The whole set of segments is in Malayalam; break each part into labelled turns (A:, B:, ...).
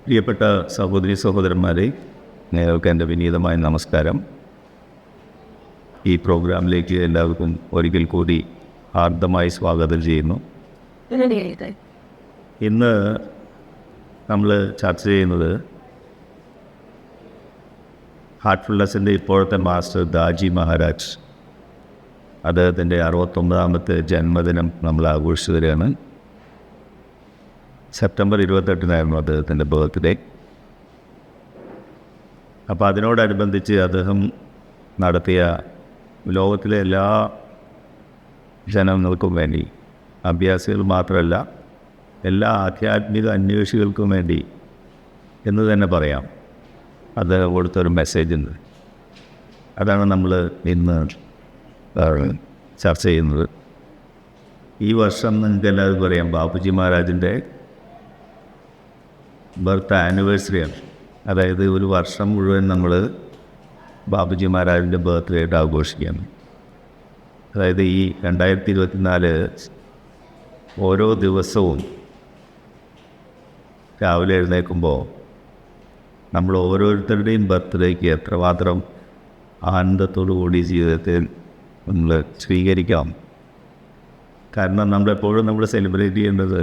A: പ്രിയപ്പെട്ട സഹോദരി സഹോദരന്മാരെ, നിങ്ങൾക്ക് എൻ്റെ വിനീതമായ നമസ്കാരം. ഈ പ്രോഗ്രാമിലേക്ക് എല്ലാവർക്കും ഒരിക്കൽ കൂടി ഹാർദമായി സ്വാഗതം ചെയ്യുന്നു. ഇന്ന് നമ്മൾ ചർച്ച ചെയ്യുന്നത് ഹാർട്ട്ഫുൾനെസ്സിൻ്റെ ഇപ്പോഴത്തെ മാസ്റ്റർ ദാജി മഹാരാജ്. അദ്ദേഹത്തിൻ്റെ 69ാമത്തെ ജന്മദിനം നമ്മൾ ആഘോഷിച്ചു വരികയാണ്. സെപ്റ്റംബർ 28-നായിരുന്നു അദ്ദേഹത്തിൻ്റെ ബർത്ത്ഡേ. അപ്പോൾ അതിനോടനുബന്ധിച്ച് അദ്ദേഹം നടത്തിയ ലോകത്തിലെ എല്ലാ ജനങ്ങൾക്കും വേണ്ടി, അഭ്യാസികൾ മാത്രമല്ല എല്ലാ ആധ്യാത്മിക അന്വേഷികൾക്കും വേണ്ടി എന്ന് തന്നെ പറയാം, അദ്ദേഹം കൊടുത്തൊരു മെസ്സേജ് ഉണ്ട്. അതാണ് നമ്മൾ ഇന്ന് ചർച്ച ചെയ്യുന്നത്. ഈ വർഷം നിങ്ങൾക്ക് എല്ലാവർക്കും അറിയാം, ബാപ്പുജി മഹാരാജിൻ്റെ ബർത്ത് ആനിവേഴ്സറിയാണ്. അതായത് ഒരു വർഷം മുഴുവൻ നമ്മൾ ബാപ്പുജി മഹാരാജിൻ്റെ ബർത്ത്ഡേ ആയിട്ട് ആഘോഷിക്കുകയാണ്. അതായത് ഈ 2024 ഓരോ ദിവസവും രാവിലെ എഴുന്നേൽക്കുമ്പോൾ നമ്മൾ ഓരോരുത്തരുടെയും ബർത്ത്ഡേക്ക് എത്രമാത്രം ആനന്ദത്തോടു കൂടി ജീവിതത്തിൽ നമ്മൾ സ്വീകരിക്കാം. കാരണം നമ്മളെപ്പോഴും നമ്മൾ സെലിബ്രേറ്റ് ചെയ്യേണ്ടത്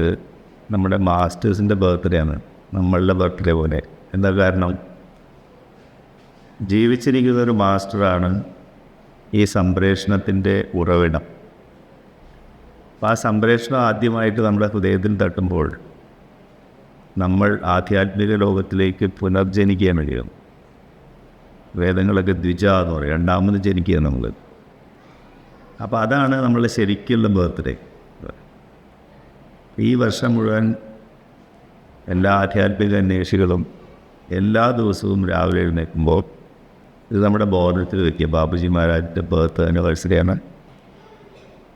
A: നമ്മുടെ മാസ്റ്റേഴ്സിൻ്റെ ബർത്ത്ഡേ ആണ്, നമ്മളുടെ ബർത്ത്ഡേ പോലെ. എന്താ കാരണം? ജീവിച്ചിരിക്കുന്നൊരു മാസ്റ്ററാണ് ഈ സംപ്രേഷണത്തിൻ്റെ ഉറവിടം. അപ്പോൾ ആ സംപ്രേഷണം ആദ്യമായിട്ട് നമ്മുടെ ഹൃദയത്തിൽ തട്ടുമ്പോൾ നമ്മൾ ആധ്യാത്മിക ലോകത്തിലേക്ക് പുനർജനിക്കുകയാണ് ചെയ്യുന്നത്. വേദങ്ങളൊക്കെ ദ്വിജ എന്ന് പറയും, രണ്ടാമത് ജനിക്കുക നമ്മൾ. അപ്പോൾ അതാണ് നമ്മളുടെ ശരിക്കുള്ള ബർത്ത്ഡേ. ഈ വർഷം മുഴുവൻ എല്ലാ ആധ്യാത്മിക അന്വേഷികളും എല്ലാ ദിവസവും രാവിലെ എഴുന്നേൽക്കുമ്പോൾ ഇത് നമ്മുടെ ബോധത്തിൽ വയ്ക്കുക, ബാപ്പുജി മഹാരാജിൻ്റെ ബർത്ത് ആനിവേഴ്സറിയാണ്,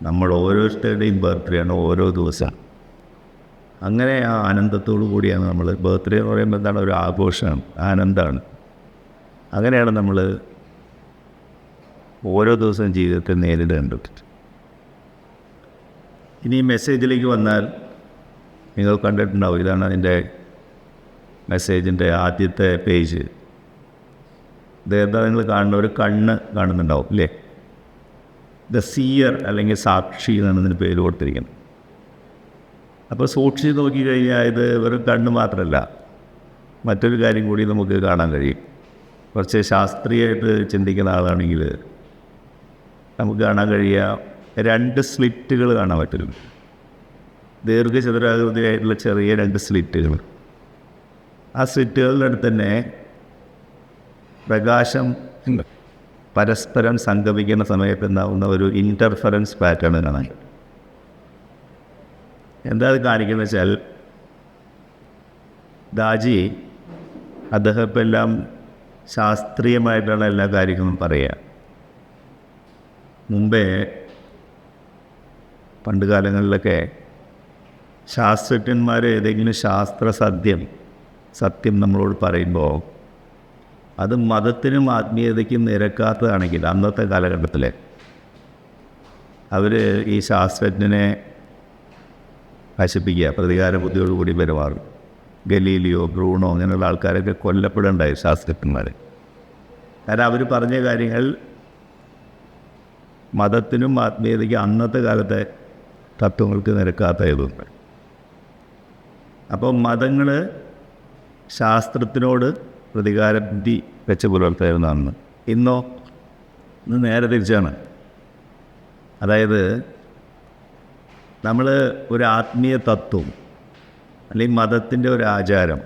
A: നമ്മൾ ഓരോരുത്തരുടെയും ബർത്ത്ഡേയാണ് ഓരോ ദിവസം. അങ്ങനെ ആ ആനന്ദത്തോടു കൂടിയാണ് നമ്മൾ, ബർത്ത്ഡേ എന്ന് പറയുമ്പോൾ എന്താണ്, ഒരു ആഘോഷമാണ്, ആനന്ദമാണ്. അങ്ങനെയാണ് നമ്മൾ ഓരോ ദിവസവും ജീവിതത്തിൽ നേരിടേണ്ടത്. ഇനി മെസ്സേജിലേക്ക് വന്നാൽ നിങ്ങൾ കണ്ടിട്ടുണ്ടാവും, ഇതാണ് അതിൻ്റെ മെസ്സേജിൻ്റെ ആദ്യത്തെ പേജ്. ഇതെന്താ നിങ്ങൾ കാണുന്ന ഒരു കണ്ണ് കാണുന്നുണ്ടാവും അല്ലേ? ദ സീയർ അല്ലെങ്കിൽ സാക്ഷി എന്നാണ് ഇതിന് പേര് കൊടുത്തിരിക്കുന്നത്. അപ്പോൾ സൂക്ഷിച്ച് നോക്കിക്കഴിഞ്ഞാൽ ഇത് വെറും കണ്ണ് മാത്രമല്ല, മറ്റൊരു കാര്യം കൂടി നമുക്ക് കാണാൻ കഴിയും. കുറച്ച് ശാസ്ത്രീയമായിട്ട് ചിന്തിക്കുന്ന ആളാണെങ്കിൽ നമുക്ക് കാണാൻ കഴിയുക 2 സ്ലിറ്റുകൾ കാണാൻ പറ്റും. ദീർഘചതുരാകൃതിയായിട്ടുള്ള ചെറിയ 2 സ്ലിറ്റുകൾ. ആ സ്ലിറ്റുകളുടെ അടുത്ത് തന്നെ പ്രകാശം പരസ്പരം സംഗമിക്കുന്ന സമയത്ത് ഉണ്ടാകുന്ന ഒരു ഇൻ്റർഫറൻസ് പാറ്റേൺ കാണാൻ. എന്താ അത് കാണിക്കുന്നത് വെച്ചാൽ, ദാജി അദ്ദേഹം ഇപ്പം എല്ലാം ശാസ്ത്രീയമായിട്ടുള്ള എല്ലാ കാര്യങ്ങളും പറയുക. മുമ്പേ പണ്ട് കാലങ്ങളിലൊക്കെ ശാസ്ത്രജ്ഞന്മാർ ഏതെങ്കിലും സത്യം നമ്മളോട് പറയുമ്പോൾ അത് മതത്തിനും ആത്മീയതയ്ക്കും നിരക്കാത്തതാണെങ്കിൽ അന്നത്തെ കാലഘട്ടത്തിൽ അവർ ഈ ശാസ്ത്രജ്ഞനെ നശിപ്പിക്കുക, പ്രതികാര ബുദ്ധിയോടുകൂടി പെരുമാറും. ഗലീലിയോ, ബ്രൂണോ അങ്ങനെയുള്ള ആൾക്കാരൊക്കെ കൊല്ലപ്പെടേണ്ടായി ശാസ്ത്രജ്ഞന്മാർ. കാരണം അവർ പറഞ്ഞ കാര്യങ്ങൾ മതത്തിനും ആത്മീയതയ്ക്കും അന്നത്തെ കാലത്തെ തത്വങ്ങൾക്ക് നിരക്കാത്തതുണ്ട്. അപ്പോൾ മതങ്ങൾ ശാസ്ത്രത്തിനോട് പ്രതികാര ബുദ്ധി വെച്ച് പുലർത്താവുന്നതാണ്. ഇന്ന് നേരെ തിരിച്ചാണ്. അതായത് നമ്മൾ ഒരു ആത്മീയ തത്വം അല്ലെങ്കിൽ മതത്തിൻ്റെ ഒരു ആചാരം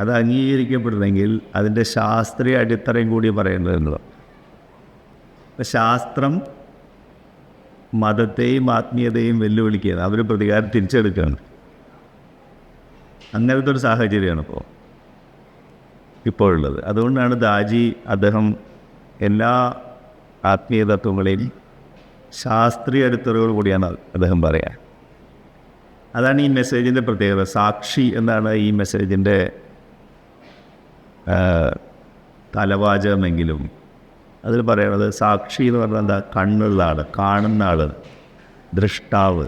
A: അത് അംഗീകരിക്കപ്പെടണമെങ്കിൽ അതിൻ്റെ ശാസ്ത്രീയ അടിത്തറയും കൂടി പറയേണ്ടതെന്നുള്ളത്. അപ്പം ശാസ്ത്രം മതത്തെയും ആത്മീയതയും വെല്ലുവിളിക്കുകയാണ്, അവർ പ്രതികാരം തിരിച്ചെടുക്കുകയാണ്. അങ്ങനത്തെ ഒരു സാഹചര്യമാണ് ഇപ്പോഴുള്ളത്. അതുകൊണ്ടാണ് ദാജി അദ്ദേഹം എല്ലാ ആത്മീയ തത്വങ്ങളെയും ശാസ്ത്രീയ അടിത്തറയോട് കൂടിയാണ് അദ്ദേഹം പറയുക. അതാണ് ഈ മെസ്സേജിൻ്റെ പ്രത്യേകത. സാക്ഷി എന്നാണ് ഈ മെസ്സേജിൻ്റെ തലവാചകമെങ്കിലും അതിൽ പറയുന്നത് സാക്ഷി എന്ന് പറഞ്ഞാൽ എന്താ? കണ്ണുള്ള ആൾ, കാണുന്ന ആൾ, ദൃഷ്ടാവ്,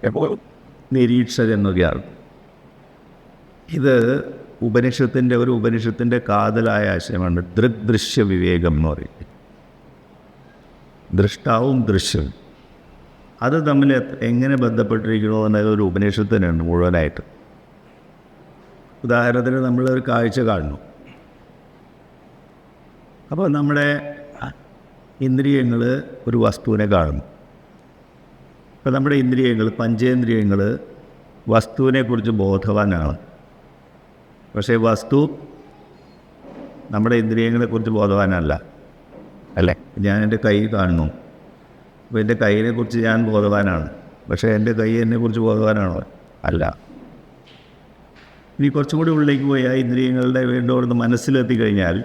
A: എപ്പോൾ നിരീക്ഷകൻ എന്നൊക്കെയാണ്. ഇത് ഉപനിഷത്തിൻ്റെ കാതലായ ആശയമാണ് ദൃഗ്ദൃശ്യ വിവേകം എന്ന് പറയുന്നത്. ദൃഷ്ടാവും ദൃശ്യവും അത് തമ്മിൽ എങ്ങനെ ബന്ധപ്പെട്ടിരിക്കണോ എന്നത് ഒരു ഉപനിഷത്തിനുണ്ട് മുഴുവനായിട്ട്. ഉദാഹരണത്തിന് നമ്മളൊരു കാഴ്ച കാണുന്നു. അപ്പോൾ നമ്മുടെ ഇന്ദ്രിയങ്ങൾ ഒരു വസ്തുവിനെ കാണുന്നു. അപ്പോൾ നമ്മുടെ ഇന്ദ്രിയങ്ങൾ, പഞ്ചേന്ദ്രിയങ്ങൾ വസ്തുവിനെക്കുറിച്ച് ബോധവാനാണ്. പക്ഷേ വസ്തു നമ്മുടെ ഇന്ദ്രിയങ്ങളെക്കുറിച്ച് ബോധവാനല്ല. അല്ലേ? ഞാൻ എൻ്റെ കൈ കാണുന്നു. അപ്പോൾ എൻ്റെ കൈയിനെക്കുറിച്ച് ഞാൻ ബോധവാനാണ്. പക്ഷേ എൻ്റെ കൈ എന്നെക്കുറിച്ച് ബോധവാനാണോ? അല്ല. ഇനി കുറച്ചും കൂടി ഉള്ളിലേക്ക് പോയി ആ ഇന്ദ്രിയങ്ങളുടെ വീണ്ടോർന്ന് മനസ്സിലെത്തിക്കഴിഞ്ഞാൽ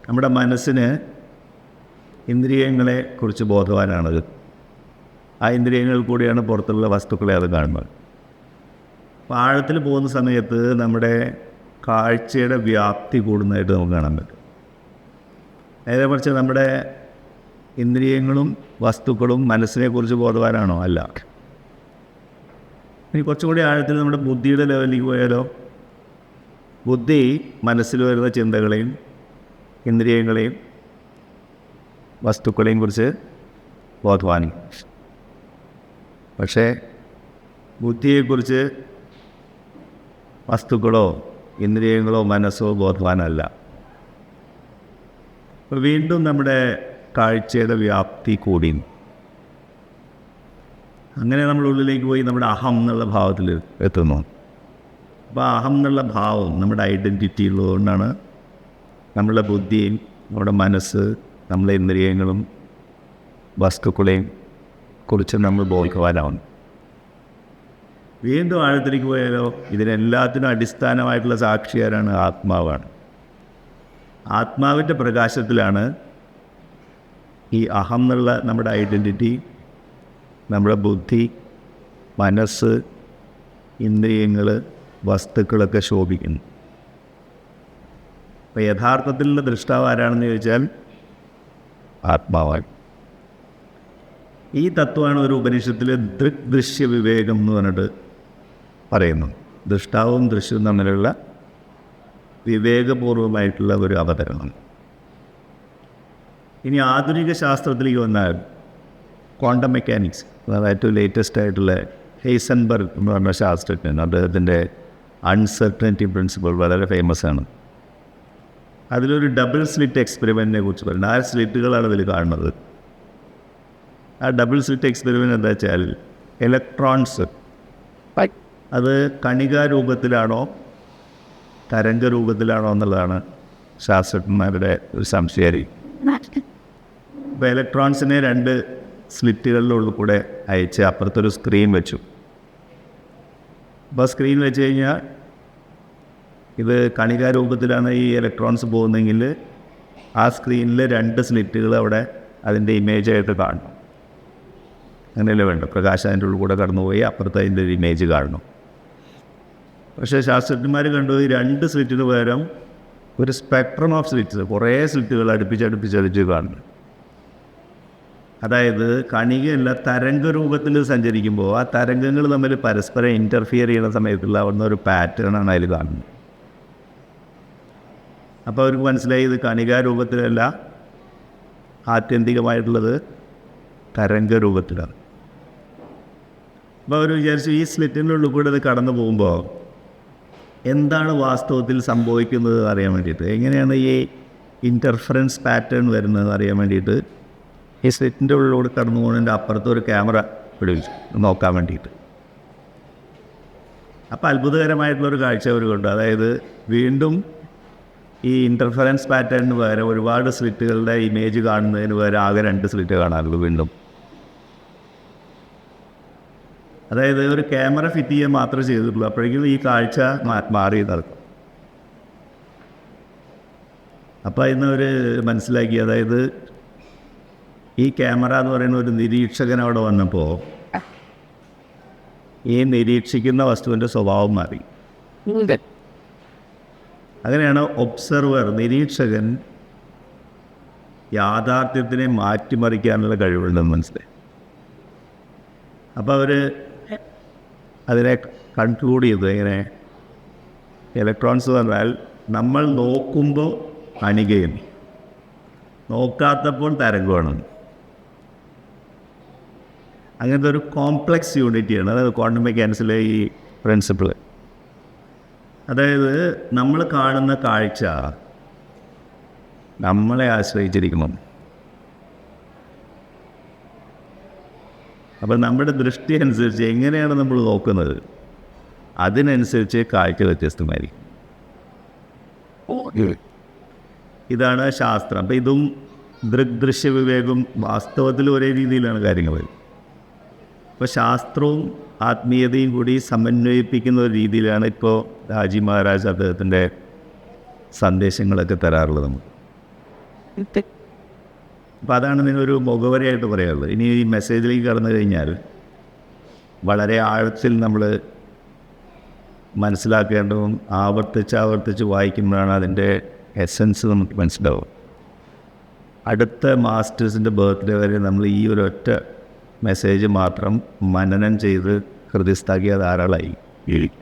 A: നമ്മുടെ മനസ്സിന് ഇന്ദ്രിയങ്ങളെക്കുറിച്ച് ബോധവാനാണത്. ആ ഇന്ദ്രിയങ്ങൾ കൂടിയാണ് പുറത്തുള്ള വസ്തുക്കളെ അത് കാണുന്നത്. അപ്പോൾ ആഴത്തിൽ പോകുന്ന സമയത്ത് നമ്മുടെ കാഴ്ചയുടെ വ്യാപ്തി കൂടുന്നതായിട്ട് നമുക്ക് കാണാൻ പറ്റും. നേരെ മറിച്ച് നമ്മുടെ ഇന്ദ്രിയങ്ങളും വസ്തുക്കളും മനസ്സിനെക്കുറിച്ച് ബോധവാനാണോ? അല്ല. ഇനി കുറച്ചും കൂടി ആഴത്തിൽ നമ്മുടെ ബുദ്ധിയുടെ ലെവലിലേക്ക് പോയാലോ? ബുദ്ധി മനസ്സിൽ വരുന്ന ചിന്തകളെയും ഇന്ദ്രിയങ്ങളെയും വസ്തുക്കളെയും കുറിച്ച് ബോധവാനാണ്. പക്ഷേ ബുദ്ധിയെക്കുറിച്ച് വസ്തുക്കളോ ഇന്ദ്രിയങ്ങളോ മനസ്സോ ബോധവാനല്ല. അപ്പോൾ വീണ്ടും നമ്മുടെ കാഴ്ചയുടെ വ്യാപ്തി കൂടി. അങ്ങനെ നമ്മൾ ഉള്ളിലേക്ക് പോയി നമ്മുടെ അഹം എന്നുള്ള ഭാവത്തിൽ എത്തുന്നു. അപ്പോൾ അഹം എന്നുള്ള ഭാവം നമ്മുടെ ഐഡൻറ്റിറ്റി ഉള്ളതുകൊണ്ടാണ് നമ്മളുടെ ബുദ്ധിയും നമ്മുടെ മനസ്സ്, നമ്മളെ ഇന്ദ്രിയങ്ങളും വസ്തുക്കളെയും കുറിച്ച് നമ്മൾ ബോധവാനാവുന്നു. വീണ്ടും ആഴത്തിലേക്ക് പോയാലോ? ഇതിനെല്ലാത്തിനും അടിസ്ഥാനമായിട്ടുള്ള സാക്ഷിയാരാണ്? ആത്മാവാണ്. ആത്മാവിൻ്റെ പ്രകാശത്തിലാണ് ഈ അഹം എന്നുള്ള നമ്മുടെ ഐഡൻറ്റിറ്റി, നമ്മുടെ ബുദ്ധി, മനസ്സ്, ഇന്ദ്രിയങ്ങൾ, വസ്തുക്കളൊക്കെ ശോഭിക്കുന്നു. അപ്പോൾ യഥാർത്ഥത്തിലുള്ള ദൃഷ്ടാവ് ആരാണെന്ന് ചോദിച്ചാൽ ആത്മാവാണ്. ഈ തത്വമാണ് ഒരു ഉപനിഷത്തിൽ ദൃഗ്ദൃശ്യ വിവേകം എന്ന് പറഞ്ഞിട്ട് പറയുന്നത്. ദൃഷ്ടാവും ദൃശ്യവും തമ്മിലുള്ള വിവേകപൂർവമായിട്ടുള്ള ഒരു അവതരണം. ഇനി ആധുനിക ശാസ്ത്രത്തിലേക്ക് വന്നാൽ ക്വാണ്ടം മെക്കാനിക്സ്, അതായത് ഏറ്റവും ലേറ്റസ്റ്റ് ആയിട്ടുള്ള ഹെയ്സൻബർഗ് എന്ന് പറഞ്ഞ ശാസ്ത്രജ്ഞൻ, അദ്ദേഹത്തിൻ്റെ അൺസർട്ടനിറ്റി പ്രിൻസിപ്പിൾ വളരെ ഫേമസ് ആണ്. അതിലൊരു ഡബിൾ സ്ലിറ്റ് എക്സ്പെരിമെൻറ്റിനെ കുറിച്ച് പറയുന്നത്. 4 സ്ലിറ്റുകളാണ് അതിൽ കാണുന്നത്. ആ ഡബിൾ സ്ലിറ്റ് എക്സ്പെരിമെൻറ്റ് എന്താ വെച്ചാൽ ഇലക്ട്രോൺസ് അത് കണികാരൂപത്തിലാണോ തരംഗരൂപത്തിലാണോ എന്നുള്ളതാണ് ശാസ്ത്രജ്ഞന്മാരുടെ ഒരു സംശയം. ഇപ്പോൾ ഇലക്ട്രോൺസിനെ 2 സ്ലിറ്റുകളിലുള്ള കൂടെ അയച്ച് അപ്പുറത്തൊരു സ്ക്രീൻ വെച്ചു. അപ്പോൾ സ്ക്രീൻ വെച്ച് കഴിഞ്ഞാൽ ഇത് കണികാരൂപത്തിലാണ് ഈ ഇലക്ട്രോൺസ് പോകുന്നതെങ്കിൽ ആ സ്ക്രീനിൽ 2 സ്ലിറ്റുകൾ അവിടെ അതിൻ്റെ ഇമേജായിട്ട് കാണും. അങ്ങനെയല്ലേ വേണ്ട? പ്രകാശം അതിൻ്റെ ഉള്ളിൽ കൂടെ കടന്നുപോയി അപ്പുറത്ത് അതിൻ്റെ ഒരു ഇമേജ് കാണണം. പക്ഷേ ശാസ്ത്രജ്ഞന്മാർ കണ്ടു ഈ 2 സ്ലിറ്റിന് പകരം ഒരു സ്പെക്ട്രം ഓഫ് സ്ലിറ്റ്സ്, കുറേ സ്ലിറ്റുകൾ അടുപ്പിച്ചടുപ്പിച്ചടിച്ച് കാണുന്നു. അതായത് കണികയല്ല, തരംഗരൂപത്തിൽ സഞ്ചരിക്കുമ്പോൾ ആ തരംഗങ്ങൾ തമ്മിൽ പരസ്പരം ഇൻ്റർഫിയർ ചെയ്യുന്ന സമയത്തുള്ള അവിടുന്ന് ഒരു പാറ്റേണാണ് അതിൽ കാണുന്നത്. അപ്പോൾ അവർക്ക് മനസ്സിലായി ഇത് കണികാരൂപത്തിലല്ല, ആത്യന്തികമായിട്ടുള്ളത് തരംഗരൂപത്തിലാണ്. അപ്പോൾ അവർ വിചാരിച്ചു ഈ സ്ലിറ്റിൻ്റെ ഉള്ളിൽ കൂടെ ഇത് കടന്നു പോകുമ്പോൾ എന്താണ് വാസ്തവത്തിൽ സംഭവിക്കുന്നത് അറിയാൻ വേണ്ടിയിട്ട്, എങ്ങനെയാണ് ഈ ഇൻ്റർഫറൻസ് പാറ്റേൺ വരുന്നത് അറിയാൻ വേണ്ടിയിട്ട് ഈ സ്ലിറ്റിൻ്റെ ഉള്ളിലൂടെ കടന്നു പോകുന്നതിൻ്റെ അപ്പുറത്ത് ഒരു ക്യാമറ പിടിച്ചു നോക്കാൻ വേണ്ടിയിട്ട്. അപ്പോൾ അത്ഭുതകരമായിട്ടുള്ളൊരു കാഴ്ച അവർ കണ്ടു. അതായത് വീണ്ടും ഈ ഇൻ്റർഫറൻസ് പാറ്റേണിന് പകരം ഒരുപാട് സ്ലിറ്റുകളുടെ ഇമേജ് കാണുന്നതിന് പകരം ആകെ 2 സ്ലിറ്റ് കാണാറുള്ളൂ വീണ്ടും. അതായത് ഒരു ക്യാമറ ഫിറ്റ് ചെയ്യാൻ മാത്രമേ ചെയ്തിട്ടുള്ളൂ. അപ്പോഴേക്കും ഈ കാഴ്ച മാറി നടക്കും. അപ്പോൾ ഇന്ന് അവർ മനസ്സിലാക്കി, അതായത് ഈ ക്യാമറ എന്ന് പറയുന്ന ഒരു നിരീക്ഷകൻ അവിടെ വന്നപ്പോൾ ഈ നിരീക്ഷിക്കുന്ന വസ്തുവിൻ്റെ സ്വഭാവം മാറി. അങ്ങനെയാണ് ഒബ്സർവർ, നിരീക്ഷകൻ യാഥാർത്ഥ്യത്തിനെ മാറ്റിമറിക്കാനുള്ള കഴിവുണ്ടെന്ന് മനസ്സിലായി. അപ്പോൾ അവർ അതിനെ കൺക്ലൂഡ് ചെയ്തു. എങ്ങനെ? ഇലക്ട്രോൺസ് പറഞ്ഞാൽ നമ്മൾ നോക്കുമ്പോൾ അണികയും നോക്കാത്തപ്പോൾ തരംഗമാണ്. അങ്ങനത്തെ ഒരു കോംപ്ലക്സ് യൂണിറ്റിയാണ് അതായത് ക്വാണ്ടം മെക്കാനിക്സിലെ ഈ പ്രിൻസിപ്പിൾ. അതായത് നമ്മൾ കാണുന്ന കാഴ്ച നമ്മളെ ആശ്രയിച്ചിരിക്കണം. അപ്പം നമ്മുടെ ദൃഷ്ടി അനുസരിച്ച് എങ്ങനെയാണ് നമ്മൾ നോക്കുന്നത് അതിനനുസരിച്ച് കാഴ്ച വ്യത്യസ്തമായിരിക്കും. ഇതാണ് ശാസ്ത്രം. അപ്പം ഇതും ദൃഗ്ദൃശ്യ വിവേകം വാസ്തവത്തിൽ ഒരേ രീതിയിലാണ് കാര്യങ്ങൾ. അപ്പോൾ ശാസ്ത്രവും ആത്മീയതയും കൂടി സമന്വയിപ്പിക്കുന്ന ഒരു രീതിയിലാണ് ഇപ്പോൾ രാജി മഹാരാജ് അദ്ദേഹത്തിൻ്റെ സന്ദേശങ്ങളൊക്കെ തരാറുള്ളത് നമുക്ക്. അപ്പോൾ അതാണ് ഇതിനൊരു മുഖവരയായിട്ട് പറയാറുള്ളത്. ഇനി ഈ മെസ്സേജിലേക്ക് കടന്നു കഴിഞ്ഞാൽ വളരെ ആഴത്തിൽ നമ്മൾ മനസ്സിലാക്കേണ്ടതും ആവർത്തിച്ച് വായിക്കുമ്പോഴാണ് അതിൻ്റെ എസൻസ് നമുക്ക് മനസ്സിലാവും. അടുത്ത മാസ്റ്റേഴ്സിൻ്റെ ബർത്ത്ഡേ വരെ നമ്മൾ ഈ ഒരു ഒറ്റ മെസ്സേജ് മാത്രം മനനം ചെയ്ത് ഹൃദയസ്ഥാക്കിയ ധാരാളമായി ഇരിക്കും.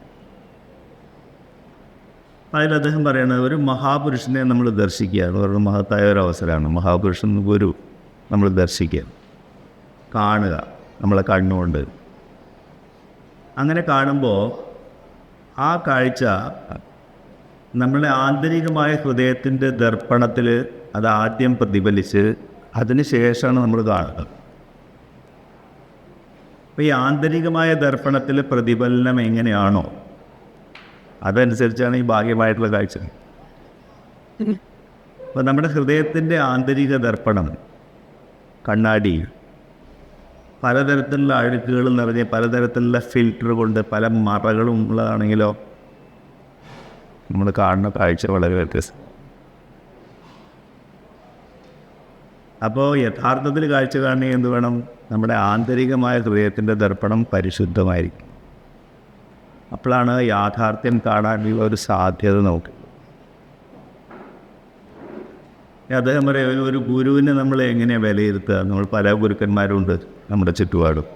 A: അതിൽ അദ്ദേഹം പറയുന്നത് ഒരു മഹാപുരുഷനെ നമ്മൾ ദർശിക്കുക എന്ന് പറയുന്ന മഹത്തായ ഒരു അവസരമാണ്. മഹാപുരുഷൻ ഗുരു നമ്മൾ ദർശിക്കുക, കാണുക നമ്മളെ കണ്ണുകൊണ്ട്. അങ്ങനെ കാണുമ്പോൾ ആ കാഴ്ച നമ്മുടെ ആന്തരികമായ ഹൃദയത്തിൻ്റെ ദർപ്പണത്തിൽ അത് ആദ്യം പ്രതിഫലിച്ച് അതിന് ശേഷമാണ് നമ്മൾ കാണുന്നത്. അപ്പോൾ ഈ ആന്തരികമായ ദർപ്പണത്തിൽ പ്രതിഫലനം എങ്ങനെയാണോ അതനുസരിച്ചാണ് ഈ ബാഹ്യമായിട്ടുള്ള കാഴ്ച. അപ്പോൾ നമ്മുടെ ഹൃദയത്തിൻ്റെ ആന്തരിക ദർപ്പണം കണ്ണാടി പലതരത്തിലുള്ള അഴുക്കുകൾ നിറഞ്ഞ് പലതരത്തിലുള്ള ഫിൽറ്റർ കൊണ്ട് പല മറകളും ഉള്ളതാണെങ്കിലോ നമ്മൾ കാണുന്ന കാഴ്ച വളരെ വ്യത്യസ്തം. അപ്പോൾ യഥാർത്ഥത്തിൽ കാഴ്ച കാണണമെങ്കിൽ എന്ത് വേണം? നമ്മുടെ ആന്തരികമായ ഹൃദയത്തിൻ്റെ ദർപ്പണം പരിശുദ്ധമായിരിക്കും. അപ്പോഴാണ് യാഥാർത്ഥ്യം കാണാനുള്ള ഒരു സാധ്യത നമുക്ക്. അദ്ദേഹം പറയും ഒരു ഗുരുവിനെ നമ്മൾ എങ്ങനെയാണ് വിലയിരുത്തുക? നമ്മൾ പല ഗുരുക്കന്മാരുണ്ട് നമ്മുടെ ചുറ്റുപാടും.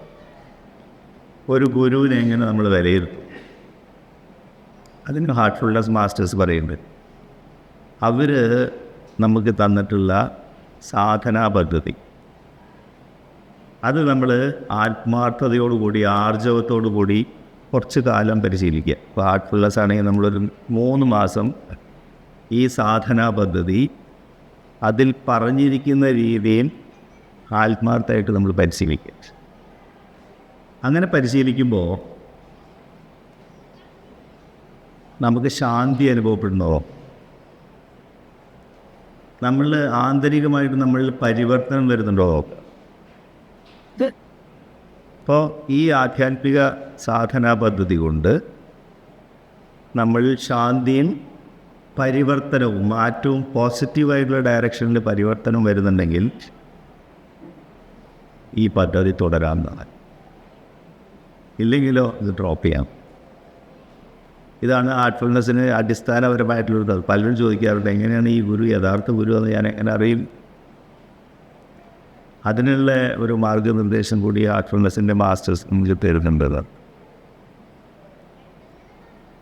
A: ഒരു ഗുരുവിനെ എങ്ങനെ നമ്മൾ വിലയിരുത്തും? അതിന് ഹാർട്ട്ഫുൾനെസ് മാസ്റ്റേഴ്സ് പറയുന്നുണ്ട്. അവർ നമുക്ക് തന്നിട്ടുള്ള സാധനാ പദ്ധതി അത് നമ്മൾ ആത്മാർത്ഥതയോടുകൂടി ആർജവത്തോടു കൂടി കുറച്ച് കാലം പരിശീലിക്കുക. ഇപ്പോൾ ഹാർട്ട്ഫുൾനെസ് ആണെങ്കിൽ നമ്മളൊരു 3 മാസം ഈ സാധനാ പദ്ധതി അതിൽ പറഞ്ഞിരിക്കുന്ന രീതിയിൽ ആത്മാർത്ഥമായിട്ട് നമ്മൾ പരിശീലിക്കുക. അങ്ങനെ പരിശീലിക്കുമ്പോൾ നമുക്ക് ശാന്തി അനുഭവപ്പെടുന്നോ? നമ്മൾ ആന്തരികമായിട്ട് നമ്മളിൽ പരിവർത്തനം വരുന്നുണ്ടോ? അപ്പോൾ ഈ ആധ്യാത്മിക സാധനാ പദ്ധതി കൊണ്ട് നമ്മൾ ശാന്തിയും പരിവർത്തനവും മാറ്റവും പോസിറ്റീവായിട്ടുള്ള ഡയറക്ഷനിൽ പരിവർത്തനം വരുന്നുണ്ടെങ്കിൽ ഈ പദ്ധതി തുടരാമെന്നാണ്. ഇല്ലെങ്കിലോ ഇത് ഡ്രോപ്പ് ചെയ്യാം. ഇതാണ് ഹാർട്ട്ഫുൾനെസ്സിന് അടിസ്ഥാനപരമായിട്ടുള്ളത്. പലരും ചോദിക്കാറുണ്ട് എങ്ങനെയാണ് ഈ ഗുരു യഥാർത്ഥ ഗുരു എന്ന് ഞാൻ എങ്ങനെ അറിയും? അതിനുള്ള ഒരു മാർഗനിർദ്ദേശം കൂടി ഹാർട്ട്ഫുൾനെസ്സിൻ്റെ മാസ്റ്റേഴ്സ് നമുക്ക് തരുന്നുണ്ട്.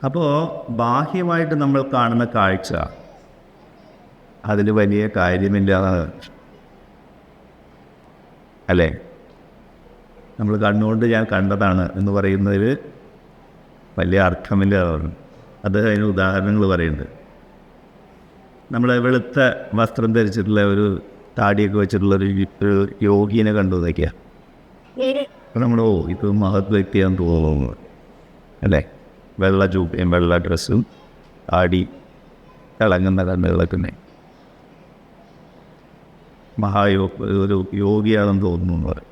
A: അപ്പോൾ ബാഹ്യമായിട്ട് നമ്മൾ കാണുന്ന കാഴ്ച അതിൽ വലിയ കാര്യമില്ലാതെ അല്ലേ? നമ്മൾ കണ്ണുകൊണ്ട് ഞാൻ കണ്ടതാണ് എന്ന് പറയുന്നതിൽ വലിയ അർത്ഥമില്ലാതെ അത് അതിന് ഉദാഹരണങ്ങൾ പറയുന്നുണ്ട്. നമ്മൾ വെളുത്ത വസ്ത്രം ധരിച്ചിട്ടുള്ള ഒരു താടിയൊക്കെ വെച്ചിട്ടുള്ളൊരു യോഗിനെ കണ്ടു എന്നൊക്കെയാ. അപ്പോൾ നമ്മൾ ഇത് മഹത് വ്യക്തിയാണെന്ന് തോന്നുന്നു അല്ലേ? വെള്ള ചൂപ്പയും വെള്ള ഡ്രസ്സും താടി തിളങ്ങുന്ന കണ്ണുകളൊക്കെ തന്നെ ഒരു യോഗിയാണെന്ന് തോന്നുന്നു എന്ന് പറയും.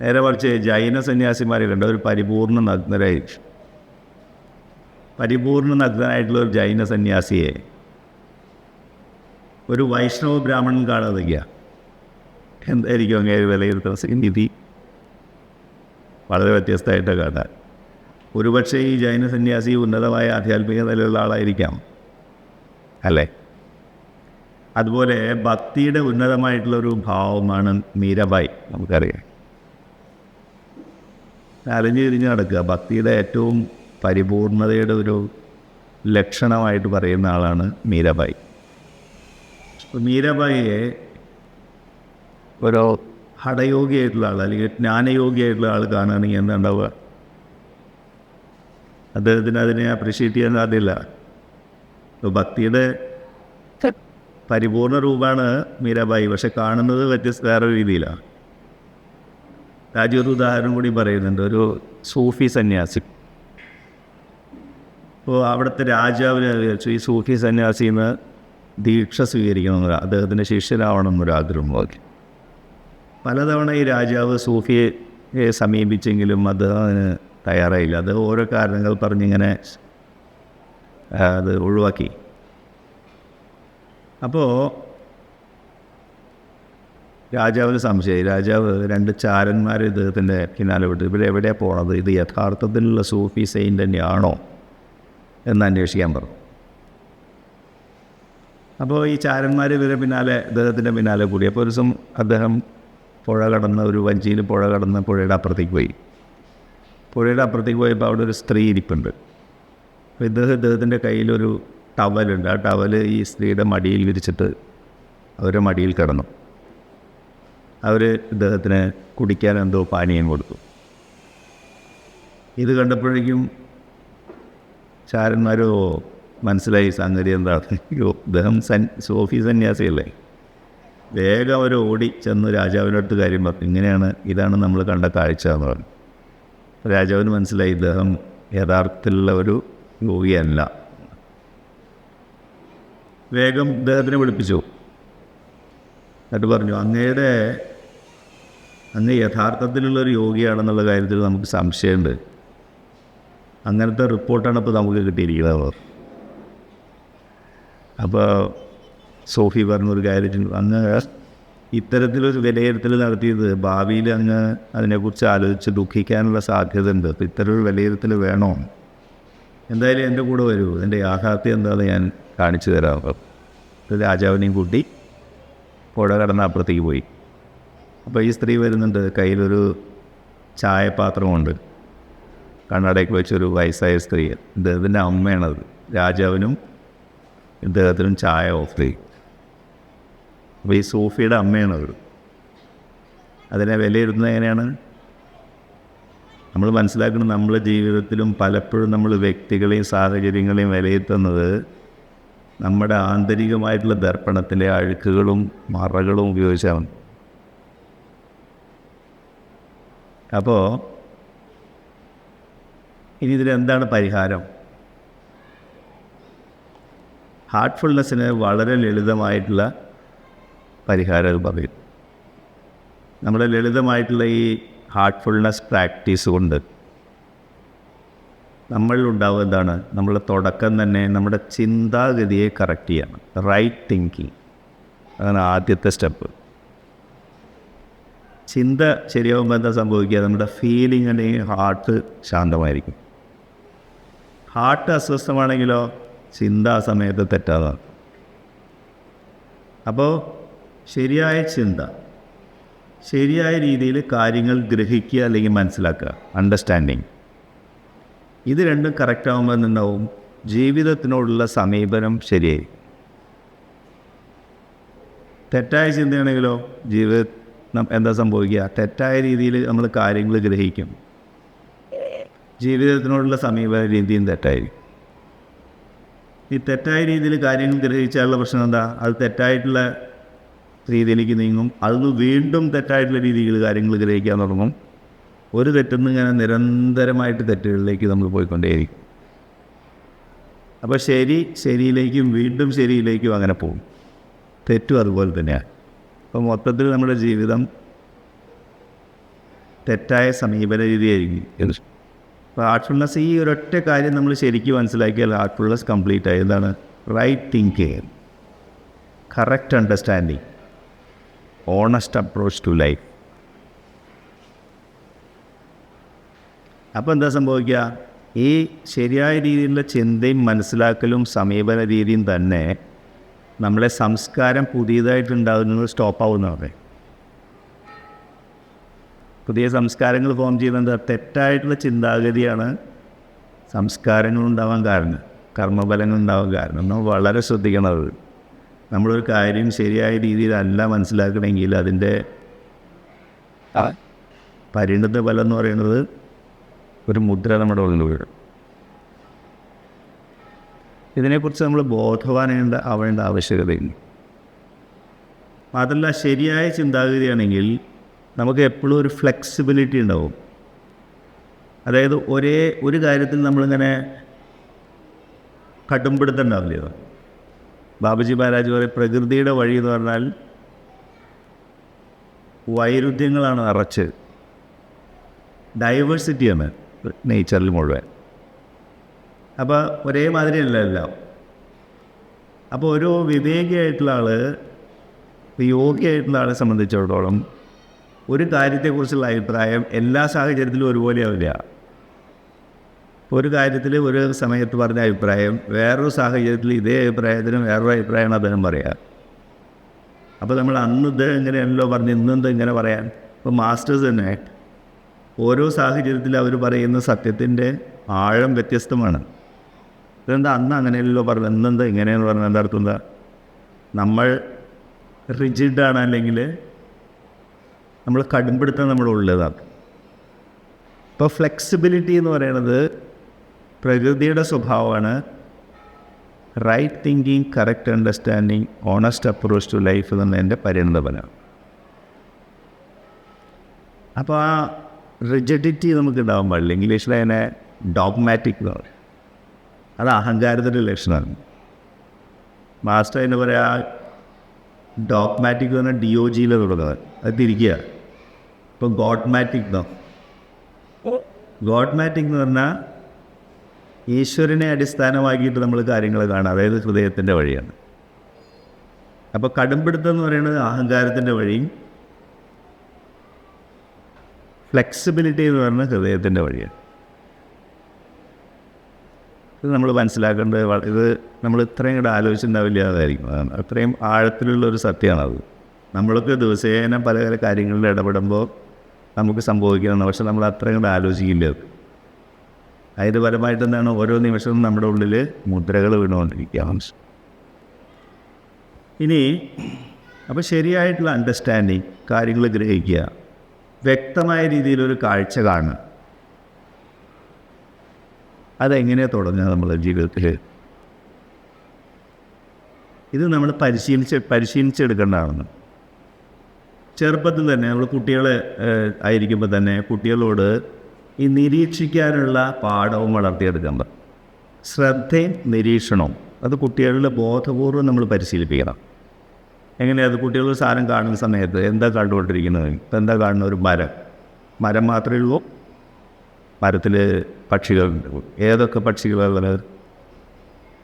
A: നേരെ മറിച്ച് ജൈന സന്യാസിമാരെ കണ്ട ഒരു പരിപൂർണ്ണ നഗ്നനായിട്ടുള്ള ഒരു ജൈന സന്യാസിയെ ഒരു വൈഷ്ണവ ബ്രാഹ്മണൻ കാണുകയാണ്. എന്തായിരിക്കും അങ്ങനെ വിലയിരുത്തുന്ന രീതി? വളരെ വ്യത്യസ്തമായിട്ട് കാണാൻ. ഒരുപക്ഷെ ഈ ജൈന സന്യാസി ഉന്നതമായ ആധ്യാത്മിക നിലയിലുള്ള ആളായിരിക്കാം അല്ലേ? അതുപോലെ ഭക്തിയുടെ ഉന്നതമായിട്ടുള്ളൊരു ഭാവമാണ് മീരാബായി. നമുക്കറിയാം, അലഞ്ഞു തിരിഞ്ഞ് നടക്കുക. ഭക്തിയുടെ ഏറ്റവും പരിപൂർണതയുടെ ഒരു ലക്ഷണമായിട്ട് പറയുന്ന ആളാണ് മീരാബായി. അപ്പോൾ മീരാബായിയെ ഒരു ഹഠയോഗിയായിട്ടുള്ള ആൾ അല്ലെങ്കിൽ ജ്ഞാനയോഗിയായിട്ടുള്ള ആൾ കാണുകയാണെങ്കിൽ എന്താ ഉണ്ടാവുക? അദ്ദേഹത്തിന് അതിനെ അപ്രിഷ്യേറ്റ് ചെയ്യാൻ സാധ്യമില്ല. ഇപ്പോൾ ഭക്തിയുടെ പരിപൂർണ രൂപമാണ് മീരാബായി, പക്ഷെ കാണുന്നത് വേറൊരു രീതിയിലാണ്. രാജൊരു ഉദാഹരണം കൂടി പറയുന്നുണ്ട്. ഒരു സൂഫി സന്യാസി. അപ്പോൾ അവിടുത്തെ രാജാവിനെ വിചാരിച്ചു ഈ സൂഫി സന്യാസിയിൽ നിന്ന് ദീക്ഷ സ്വീകരിക്കണമെന്ന്, അദ്ദേഹത്തിൻ്റെ ശിഷ്യനാവണം എന്നൊരാഗ്രഹം നോക്കി. പലതവണ ഈ രാജാവ് സൂഫിയെ സമീപിച്ചെങ്കിലും അദ്ദേഹത്തിന് തയ്യാറായില്ല. അത് ഓരോ കാരണങ്ങൾ പറഞ്ഞിങ്ങനെ അത് ഒഴിവാക്കി. അപ്പോൾ രാജാവിന് സംശയമായി. രാജാവ് 2 ചാരന്മാർ ഇദ്ദേഹത്തിൻ്റെ പിന്നാലെ വിട്ടു. ഇവരെവിടെയാണ് പോണത്, ഇത് യഥാർത്ഥത്തിലുള്ള സൂഫി സെയിൻ തന്നെയാണോ എന്ന് അന്വേഷിക്കാൻ പറഞ്ഞു. അപ്പോൾ ഈ ചാരന്മാർ ഇദ്ദേഹത്തിൻ്റെ പിന്നാലെ കൂടി. അപ്പോൾ ഒരു ദിവസം അദ്ദേഹം പുഴ കടന്ന്, ഒരു വഞ്ചിയിൽ പുഴ കടന്ന് പുഴയുടെ അപ്പുറത്തേക്ക് പോയി. പുഴയുടെ അപ്പുറത്തേക്ക് പോയപ്പോൾ അവിടെ ഒരു സ്ത്രീ ഇരിപ്പുണ്ട്. അപ്പോൾ ഇദ്ദേഹത്തിൻ്റെ കയ്യിലൊരു ടവലുണ്ട്. ആ ടവൽ ഈ സ്ത്രീയുടെ മടിയിൽ വിരിച്ചിട്ട് അവരുടെ മടിയിൽ കിടന്നു. അവർ ഇദ്ദേഹത്തിന് കുടിക്കാൻ എന്തോ പാനീയം കൊടുത്തു. ഇത് കണ്ടപ്പോഴേക്കും ചാരന്മാരോ മനസ്സിലായി സംഗതി എന്താണ്, ഇദ്ദേഹം സൂഫി സന്യാസിയല്ലേ. വേഗം അവർ ഓടി ചെന്ന് രാജാവിൻ്റെ അടുത്ത് കാര്യം പറഞ്ഞു. ഇതാണ് നമ്മൾ കണ്ട കാഴ്ച എന്ന് പറഞ്ഞു. രാജാവിന് മനസ്സിലായി ഇദ്ദേഹം യഥാർത്ഥത്തിലുള്ള ഒരു യോഗിയല്ല. വേഗം ഇദ്ദേഹത്തിനെ വിളിപ്പിച്ചു. എന്നിട്ട് പറഞ്ഞു, അങ്ങ് യഥാർത്ഥത്തിലുള്ളൊരു യോഗിയാണെന്നുള്ള കാര്യത്തിൽ നമുക്ക് സംശയമുണ്ട്. അങ്ങനത്തെ റിപ്പോർട്ടാണ് ഇപ്പോൾ നമുക്ക് കിട്ടിയിരിക്കുന്നത്. അപ്പോൾ സോഫി പറഞ്ഞൊരു കാര്യം, അങ്ങ് ഇത്തരത്തിലൊരു വിലയിരുത്തൽ നടത്തിയത് ഭാവിയിൽ അങ്ങ് അതിനെക്കുറിച്ച് ആലോചിച്ച് ദുഃഖിക്കാനുള്ള സാധ്യത ഉണ്ട്. അപ്പോൾ ഇത്തരമൊരു വിലയിരുത്തൽ വേണോ? എന്തായാലും എൻ്റെ കൂടെ വരൂ, എൻ്റെ യാഥാർത്ഥ്യം എന്താണെന്ന് ഞാൻ കാണിച്ചു തരാം. രാജാവിനെയും കൂട്ടി പുഴ കടന്ന് അപ്പുറത്തേക്ക് പോയി. അപ്പോൾ ഈ സ്ത്രീ വരുന്നുണ്ട്. കയ്യിലൊരു ചായപാത്രമുണ്ട്. കണ്ണടയ്ക്ക് വെച്ചൊരു വയസ്സായ സ്ത്രീ. ഇദ്ദേഹത്തിൻ്റെ അമ്മയാണത്. രാജാവിനും ഇദ്ദേഹത്തിനും ചായ ഓഫർ ചെയ്യും. അപ്പോൾ ഈ സൂഫിയുടെ അമ്മയാണത്. അതിനെ വിലയിരുത്തുന്നത് എങ്ങനെയാണ്? നമ്മൾ മനസ്സിലാക്കുന്നത്, നമ്മുടെ ജീവിതത്തിലും പലപ്പോഴും നമ്മൾ വ്യക്തികളെയും സാഹചര്യങ്ങളെയും വിലയിരുത്തുന്നത് നമ്മുടെ ആന്തരികമായിട്ടുള്ള ദർപ്പണത്തിലെ അഴുക്കുകളും മറകളും ഉപയോഗിച്ചാണ്. അപ്പോൾ ഇനി ഇതിലെന്താണ് പരിഹാരം? ഹാർട്ട്ഫുൾനെസ്സിന് വളരെ ലളിതമായിട്ടുള്ള പരിഹാരം പറയും. നമ്മുടെ ലളിതമായിട്ടുള്ള ഈ ഹാർട്ട്ഫുൾനെസ് പ്രാക്ടീസ് കൊണ്ട് നമ്മളിലുണ്ടാവുക എന്താണ്? നമ്മളുടെ തുടക്കം തന്നെ നമ്മുടെ ചിന്താഗതിയെ കറക്റ്റ് ചെയ്യണം. റൈറ്റ് തിങ്കിങ്, അതാണ് ആദ്യത്തെ സ്റ്റെപ്പ്. ചിന്ത ശരിയാകുമ്പോൾ എന്താ സംഭവിക്കുക? നമ്മുടെ ഫീലിംഗ് അല്ലെങ്കിൽ ഹാർട്ട് ശാന്തമായിരിക്കും. ഹാർട്ട് അസ്വസ്ഥമാണെങ്കിലോ ചിന്ത ആ സമയത്ത് തെറ്റാതാണ്. അപ്പോൾ ശരിയായ ചിന്ത, ശരിയായ രീതിയിൽ കാര്യങ്ങൾ ഗ്രഹിക്കുക അല്ലെങ്കിൽ മനസ്സിലാക്കുക, അണ്ടർസ്റ്റാൻഡിങ്, ഇത് രണ്ടും കറക്റ്റാകുമ്പോൾ എന്തുണ്ടാവും? ജീവിതത്തിനോടുള്ള സമീപനം ശരിയായി. തെറ്റായ ചിന്തയാണെങ്കിലോ എന്താ സംഭവിക്കുക? തെറ്റായ രീതിയിൽ നമ്മൾ കാര്യങ്ങൾ ഗ്രഹിക്കും. ജീവിതത്തിനോടുള്ള സമീപന രീതിയും തെറ്റായിരിക്കും. ഈ തെറ്റായ രീതിയിൽ കാര്യങ്ങൾ ഗ്രഹിച്ചാലുള്ള പ്രശ്നം എന്താ? അത് തെറ്റായിട്ടുള്ള രീതിയിലേക്ക് നീങ്ങും. അതൊന്ന് വീണ്ടും തെറ്റായിട്ടുള്ള രീതിയിൽ കാര്യങ്ങൾ ഗ്രഹിക്കാൻ തുടങ്ങും. ഒരു തെറ്റിൽ നിന്ന് ഇങ്ങനെ നിരന്തരമായിട്ട് തെറ്റുകളിലേക്ക് നമ്മൾ പോയിക്കൊണ്ടേയിരിക്കും. അപ്പോൾ ശരിയിലേക്കും വീണ്ടും ശരിയിലേക്കും അങ്ങനെ പോകും. തെറ്റും അതുപോലെ തന്നെയാണ്. അപ്പോൾ മൊത്തത്തിൽ നമ്മുടെ ജീവിതം തെറ്റായ സമീപന രീതിയായിരിക്കും. അപ്പോൾ ഹാർട്ട്ഫുൾനെസ്, ഈ ഒരൊറ്റ കാര്യം നമ്മൾ ശരിക്കും മനസ്സിലാക്കിയാൽ ഹാർട്ട്ഫുൾനെസ് കംപ്ലീറ്റ് ആയി. എന്താണ്? Right thinking, correct understanding, honest approach to life. അപ്പോൾ എന്താ സംഭവിക്കുക? ഈ ശരിയായ രീതിയിലുള്ള ചിന്തയും മനസ്സിലാക്കലും സമീപന രീതിയും തന്നെ നമ്മളെ സംസ്കാരം പുതിയതായിട്ടുണ്ടാകുന്നത് സ്റ്റോപ്പാവുന്നതാണ്. പുതിയ സംസ്കാരങ്ങൾ ഫോം ചെയ്യുന്നത് തെറ്റായിട്ടുള്ള ചിന്താഗതിയാണ് സംസ്കാരങ്ങളുണ്ടാവാൻ കർമ്മഫലങ്ങൾ ഉണ്ടാവും. കാരണം നമ്മൾ വളരെ ശ്രദ്ധിക്കണത് നമ്മളൊരു കാര്യം ശരിയായ രീതിയിലല്ല മനസ്സിലാക്കണമെങ്കിൽ അതിൻ്റെ പരിണിത ഫലം എന്ന് പറയുന്നത് ഒരു മുദ്ര നമ്മുടെ ഉള്ളിൽ വീഴും. ഇതിനെക്കുറിച്ച് നമ്മൾ ആവേണ്ട ആവശ്യകതയുണ്ട്. അതല്ല, ശരിയായ ചിന്താഗതിയാണെങ്കിൽ നമുക്ക് എപ്പോഴും ഒരു ഫ്ലെക്സിബിലിറ്റി ഉണ്ടാവും. അതായത് ഒരു കാര്യത്തിൽ നമ്മളിങ്ങനെ കടുംപിടുത്തുണ്ടാവില്ല. ബാബുജി മഹാരാജ് പറയും, പ്രകൃതിയുടെ വഴി എന്ന് പറഞ്ഞാൽ വൈരുദ്ധ്യങ്ങളാണ് നിറച്ച്, ഡൈവേഴ്സിറ്റിയാണ് നേച്ചറിൽ മുഴുവൻ. അപ്പോൾ ഒരേ മാതിരിയല്ല എല്ലാം. അപ്പോൾ ഒരു വിവേകിയായിട്ടുള്ള ആൾ, യോഗിയായിട്ടുള്ള ആളെ സംബന്ധിച്ചിടത്തോളം ഒരു കാര്യത്തെക്കുറിച്ചുള്ള അഭിപ്രായം എല്ലാ സാഹചര്യത്തിലും ഒരുപോലെ ആവില്ല. ഒരു കാര്യത്തിൽ ഒരു സമയത്ത് പറഞ്ഞ അഭിപ്രായം വേറൊരു സാഹചര്യത്തിൽ ഇതേ അഭിപ്രായത്തിന് വേറൊരു അഭിപ്രായമാണ് അദ്ദേഹം പറയുക. അപ്പോൾ നമ്മൾ അന്ന് ഇത് എങ്ങനെയല്ലോ പറഞ്ഞ് ഇന്നെന്ത് ഇങ്ങനെ പറയാൻ. ഇപ്പോൾ മാസ്റ്റേഴ്സ് തന്നെ ഓരോ സാഹചര്യത്തിൽ അവർ പറയുന്ന സത്യത്തിൻ്റെ ആഴം വ്യത്യസ്തമാണ്. ഇതെന്താ അന്ന് അങ്ങനെയല്ലോ പറഞ്ഞു, ഇന്നെന്താ ഇങ്ങനെയെന്ന് പറഞ്ഞാൽ എന്താ അർത്ഥം? എന്താ, നമ്മൾ റിജിഡാണ്, അല്ലെങ്കിൽ നമ്മൾ കടുംപിടുത്തം നമ്മുടെ ഉള്ളതാണ്. ഇപ്പോൾ ഫ്ലെക്സിബിലിറ്റി എന്ന് പറയുന്നത് പ്രകൃതിയുടെ സ്വഭാവമാണ്. Right thinking, correct understanding, honest approach to life എന്നതിൻ്റെ പരിണിതഫലമാണ്. അപ്പോൾ ആ റിജിഡിറ്റി നമുക്ക് ഉണ്ടാകാൻ പാടില്ല. ഇംഗ്ലീഷിൽ അതിനെ ഡോഗ്മാറ്റിക് എന്ന് പറയും. അത് അഹങ്കാരത്തിൻ്റെ ലക്ഷണമാണ്. മാസ്റ്റർ എന്ന് പറയാ, ഡോഗ്മാറ്റിക് എന്ന് പറഞ്ഞാൽ DOG തുടങ്ങുന്നത്, അത് തിരിക്കുക. ഇപ്പോൾ ഗോഡ്മാറ്റിക് എന്ന് പറഞ്ഞാൽ ഈശ്വരനെ അടിസ്ഥാനമാക്കിയിട്ട് നമ്മൾ കാര്യങ്ങൾ കാണുക, അതായത് ഹൃദയത്തിൻ്റെ വഴിയാണ്. അപ്പോൾ കടുംപിടുത്തം എന്ന് പറയുന്നത് അഹങ്കാരത്തിൻ്റെ വഴിയും, ഫ്ലെക്സിബിലിറ്റി എന്ന് പറയുന്നത് ഹൃദയത്തിൻ്റെ വഴിയാണ്. ഇത് നമ്മൾ മനസ്സിലാക്കേണ്ടത്, ഇത് നമ്മൾ ഇത്രയും കൂടെ ആലോചിച്ചിട്ടുണ്ടാവില്ല അതായിരിക്കും. അതാണ് അത്രയും ആഴത്തിലുള്ളൊരു സത്യമാണത്. നമ്മളൊക്കെ ദിവസേന പല പല കാര്യങ്ങളിൽ ഇടപെടുമ്പോൾ നമുക്ക് സംഭവിക്കുന്നതാണ്. പക്ഷെ നമ്മൾ അത്രയും കൂടെ ആലോചിക്കില്ല. അതിൻ്റെ പരമായിട്ട് എന്താണ്, ഓരോ നിമിഷവും നമ്മുടെ ഉള്ളിൽ മുദ്രകൾ വീണുകൊണ്ടിരിക്കുക. ഇനി അപ്പോൾ ശരിയായിട്ടുള്ള അണ്ടർസ്റ്റാൻഡിങ്, കാര്യങ്ങൾ ഗ്രഹിക്കുക, വ്യക്തമായ രീതിയിലൊരു കാഴ്ച കാണുക. അതെങ്ങനെയാണ് തുടങ്ങുക നമ്മുടെ ജീവിതത്തിൽ? ഇത് നമ്മൾ പരിശീലിച്ചെടുക്കേണ്ടതാണ്. ചെറുപ്പത്തിൽ തന്നെ നമ്മൾ കുട്ടികളെ ആയിരിക്കുമ്പോൾ തന്നെ കുട്ടികളോട് ഈ നിരീക്ഷിക്കാനുള്ള പാഠവും വളർത്തിയെടുക്കാൻ പറ്റും. ശ്രദ്ധയും നിരീക്ഷണവും അത് കുട്ടികളുടെ ബോധപൂർവ്വം നമ്മൾ പരിശീലിപ്പിക്കണം. എങ്ങനെയാണ്? കുട്ടികൾ സാധനം കാണുന്ന സമയത്ത് എന്താ കണ്ടുകൊണ്ടിരിക്കുന്നത്? ഇപ്പം എന്താ കാണുന്ന? ഒരു മരം മാത്രമേ ഉള്ളൂ. മരത്തിൽ പക്ഷികളുണ്ട്. ഏതൊക്കെ പക്ഷികളുള്ളത്?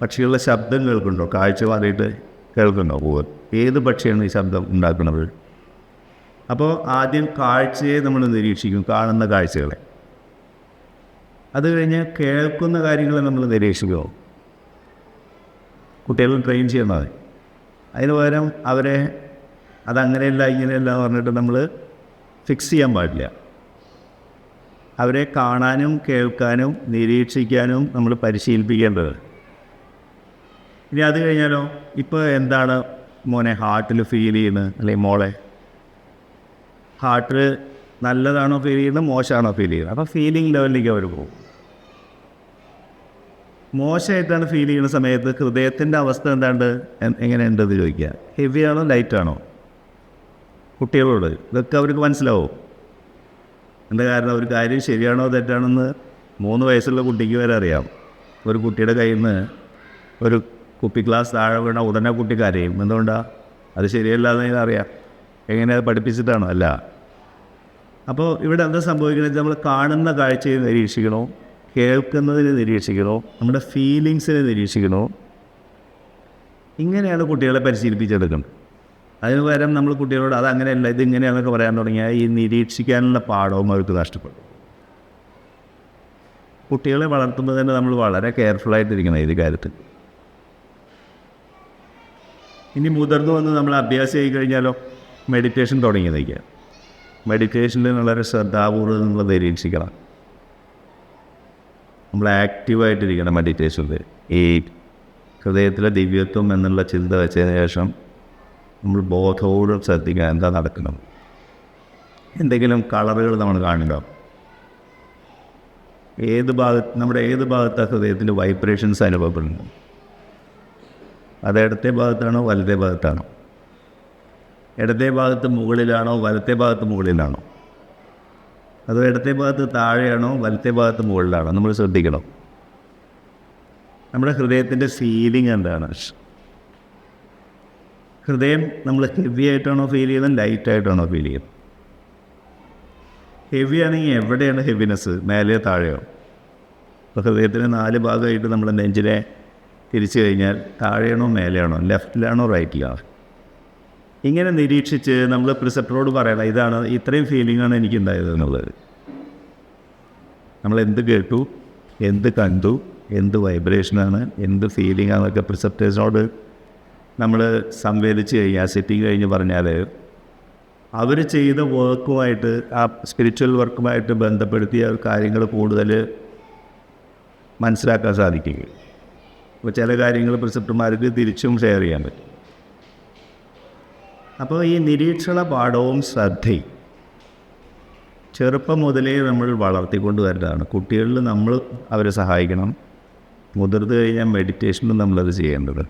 A: പക്ഷികളുടെ ശബ്ദം കേൾക്കുന്നുണ്ടോ? കാഴ്ച മാറിയിട്ട് കേൾക്കുന്നുണ്ടോ? ഏത് പക്ഷിയാണ് ഈ ശബ്ദം ഉണ്ടാക്കുന്നത്? അപ്പോൾ ആദ്യം കാഴ്ചയെ നമ്മൾ നിരീക്ഷിക്കും, കാണുന്ന കാഴ്ചകളെ. അത് കഴിഞ്ഞ് കേൾക്കുന്ന കാര്യങ്ങളെ നമ്മൾ നിരീക്ഷിക്കുമോ? കുട്ടികൾ ട്രെയിൻ ചെയ്യുന്നത്. അതിന് പകരം അവരെ അതങ്ങനെയല്ല ഇങ്ങനെയല്ല എന്ന് പറഞ്ഞിട്ട് നമ്മൾ ഫിക്സ് ചെയ്യാൻ പാടില്ല. അവരെ കാണാനും കേൾക്കാനും നിരീക്ഷിക്കാനും നമ്മൾ പരിശീലിപ്പിക്കേണ്ടത്. ഇനി അത് കഴിഞ്ഞാലോ, ഇപ്പോൾ എന്താണ് മോനെ ഹാർട്ടിൽ ഫീൽ ചെയ്യുന്നത്, അല്ലെങ്കിൽ മോളെ ഹാർട്ടിൽ നല്ലതാണോ ഫീൽ ചെയ്യുന്നത്, മോശമാണോ ഫീൽ ചെയ്യുന്നത്? അപ്പോൾ ഫീലിംഗ് ലെവലിലേക്ക് അവർ പോകും. മോശമായിട്ടാണ് ഫീൽ ചെയ്യുന്ന സമയത്ത് ഹൃദയത്തിൻ്റെ അവസ്ഥ എന്താണ്ട് എങ്ങനെയുണ്ടെന്ന് ചോദിക്കുക. ഹെവിയാണോ ലൈറ്റാണോ? കുട്ടികളോട് ഇതൊക്കെ അവർക്ക് മനസ്സിലാവും. എന്താ കാരണം? ഒരു കാര്യം ശരിയാണോ തെറ്റാണെന്ന് 3 വയസ്സുള്ള കുട്ടിക്ക് വരെ അറിയാം. ഒരു കുട്ടിയുടെ കയ്യിൽ നിന്ന് ഒരു കുപ്പി ഗ്ലാസ് താഴെ വീണ ഉടനെ കുട്ടി കരയും. എന്തുകൊണ്ടാണ്? അത് ശരിയല്ലാതെ അറിയാം. എങ്ങനെയത് പഠിപ്പിച്ചിട്ടാണോ? അല്ല. അപ്പോൾ ഇവിടെ എന്താ സംഭവിക്കുന്നത്? നമ്മൾ കാണുന്ന കാഴ്ചയെ നിരീക്ഷിക്കണോ, കേൾക്കുന്നതിനെ നിരീക്ഷിക്കണോ, നമ്മുടെ ഫീലിങ്സിനെ നിരീക്ഷിക്കണോ? ഇങ്ങനെയാണ് കുട്ടികളെ പരിശീലിപ്പിച്ചെടുക്കുന്നത്. അതിന് പകരം നമ്മൾ കുട്ടികളോട് അതങ്ങനെയല്ല ഇതിങ്ങനെയാണെന്നൊക്കെ പറയാൻ തുടങ്ങിയാൽ ഈ നിരീക്ഷിക്കാനുള്ള പാഠവും അവർക്ക് നഷ്ടപ്പെടും. കുട്ടികളെ വളർത്തുമ്പോൾ തന്നെ നമ്മൾ വളരെ കെയർഫുള്ളായിട്ടിരിക്കണം ഈ കാര്യത്തിൽ. ഇനി മുതിർന്നു വന്ന് നമ്മൾ അഭ്യാസമായി കഴിഞ്ഞാലോ, മെഡിറ്റേഷൻ തുടങ്ങി നിൽക്കുക. മെഡിറ്റേഷനിൽ വളരെ ശ്രദ്ധാപൂർവ്വം നമ്മൾ നിരീക്ഷിക്കണം. നമ്മൾ ആക്റ്റീവായിട്ടിരിക്കണം മെഡിറ്റേഷനിൽ. ഈ ഹൃദയത്തിലെ ദിവ്യത്വം എന്നുള്ള ചിന്ത വെച്ചതിന് ശേഷം നമ്മൾ ബോധത്തോടും ശ്രദ്ധിക്കുക എന്താ നടക്കണം. എന്തെങ്കിലും കളറുകൾ നമ്മൾ കാണുന്നുണ്ടാവും. നമ്മുടെ ഏത് ഭാഗത്താണ് ഹൃദയത്തിൻ്റെ വൈബ്രേഷൻസ് അനുഭവപ്പെടുന്നത്? അത് ഇടത്തെ ഭാഗത്താണോ വലത്തെ ഭാഗത്താണോ? ഇടത്തെ ഭാഗത്ത് മുകളിലാണോ വലത്തെ ഭാഗത്ത് മുകളിലാണോ? അതോ ഇടത്തെ ഭാഗത്ത് താഴെയാണോ വലത്തെ ഭാഗത്ത് മുകളിലാണോ? നമ്മൾ ശ്രദ്ധിക്കണം. നമ്മുടെ ഹൃദയത്തിൻ്റെ ഫീലിംഗ് എന്താണ്? ഹൃദയം നമ്മൾ ഹെവി ആയിട്ടാണോ ഫീൽ ചെയ്യുന്നത്, ലൈറ്റായിട്ടാണോ ഫീൽ ചെയ്യുന്നത്? ഹെവി ആണെങ്കിൽ എവിടെയാണ് ഹെവിനെസ്? മേലെയോ താഴെയോ? ഇപ്പോൾ ഹൃദയത്തിന് 4 ഭാഗമായിട്ട് നമ്മൾ നെഞ്ചിനെ തിരിച്ചു കഴിഞ്ഞാൽ താഴെയാണോ മേലെയാണോ, ലെഫ്റ്റിലാണോ റൈറ്റിലാണോ? ഇങ്ങനെ നിരീക്ഷിച്ച് നമ്മൾ പ്രിസെപ്റ്ററോട് പറയണം, ഇതാണ് ഇത്രയും ഫീലിംഗാണ് എനിക്കുണ്ടായത് എന്നുള്ളത്. നമ്മൾ എന്ത് കേട്ടു, എന്ത് കണ്ടു, എന്ത് വൈബ്രേഷനാണ്, എന്ത് ഫീലിംഗാണെന്നൊക്കെ പ്രിസെപ്റ്റേഴ്സിനോട് നമ്മൾ സംവേദിച്ച് കഴിഞ്ഞാൽ, സെറ്റിങ് കഴിഞ്ഞ് പറഞ്ഞാൽ അവർ ചെയ്ത വർക്കുമായിട്ട്, ആ സ്പിരിച്വൽ വർക്കുമായിട്ട് ബന്ധപ്പെടുത്തിയ കാര്യങ്ങൾ കൂടുതൽ മനസ്സിലാക്കാൻ സാധിക്കുക. അപ്പോൾ ചില കാര്യങ്ങൾ പ്രിസെപ്റ്റർമാർക്ക് തിരിച്ചും ഷെയർ ചെയ്യാൻ പറ്റും. അപ്പോൾ ഈ നിരീക്ഷണ പാഠവും ശ്രദ്ധയും ചെറുപ്പം മുതലേ നമ്മൾ വളർത്തിക്കൊണ്ട് വരേണ്ടതാണ്. കുട്ടികളിൽ നമ്മൾ അവരെ സഹായിക്കണം. മുതിർന്നു കഴിഞ്ഞാൽ മെഡിറ്റേഷനിലും നമ്മളത് ചെയ്യേണ്ടത്.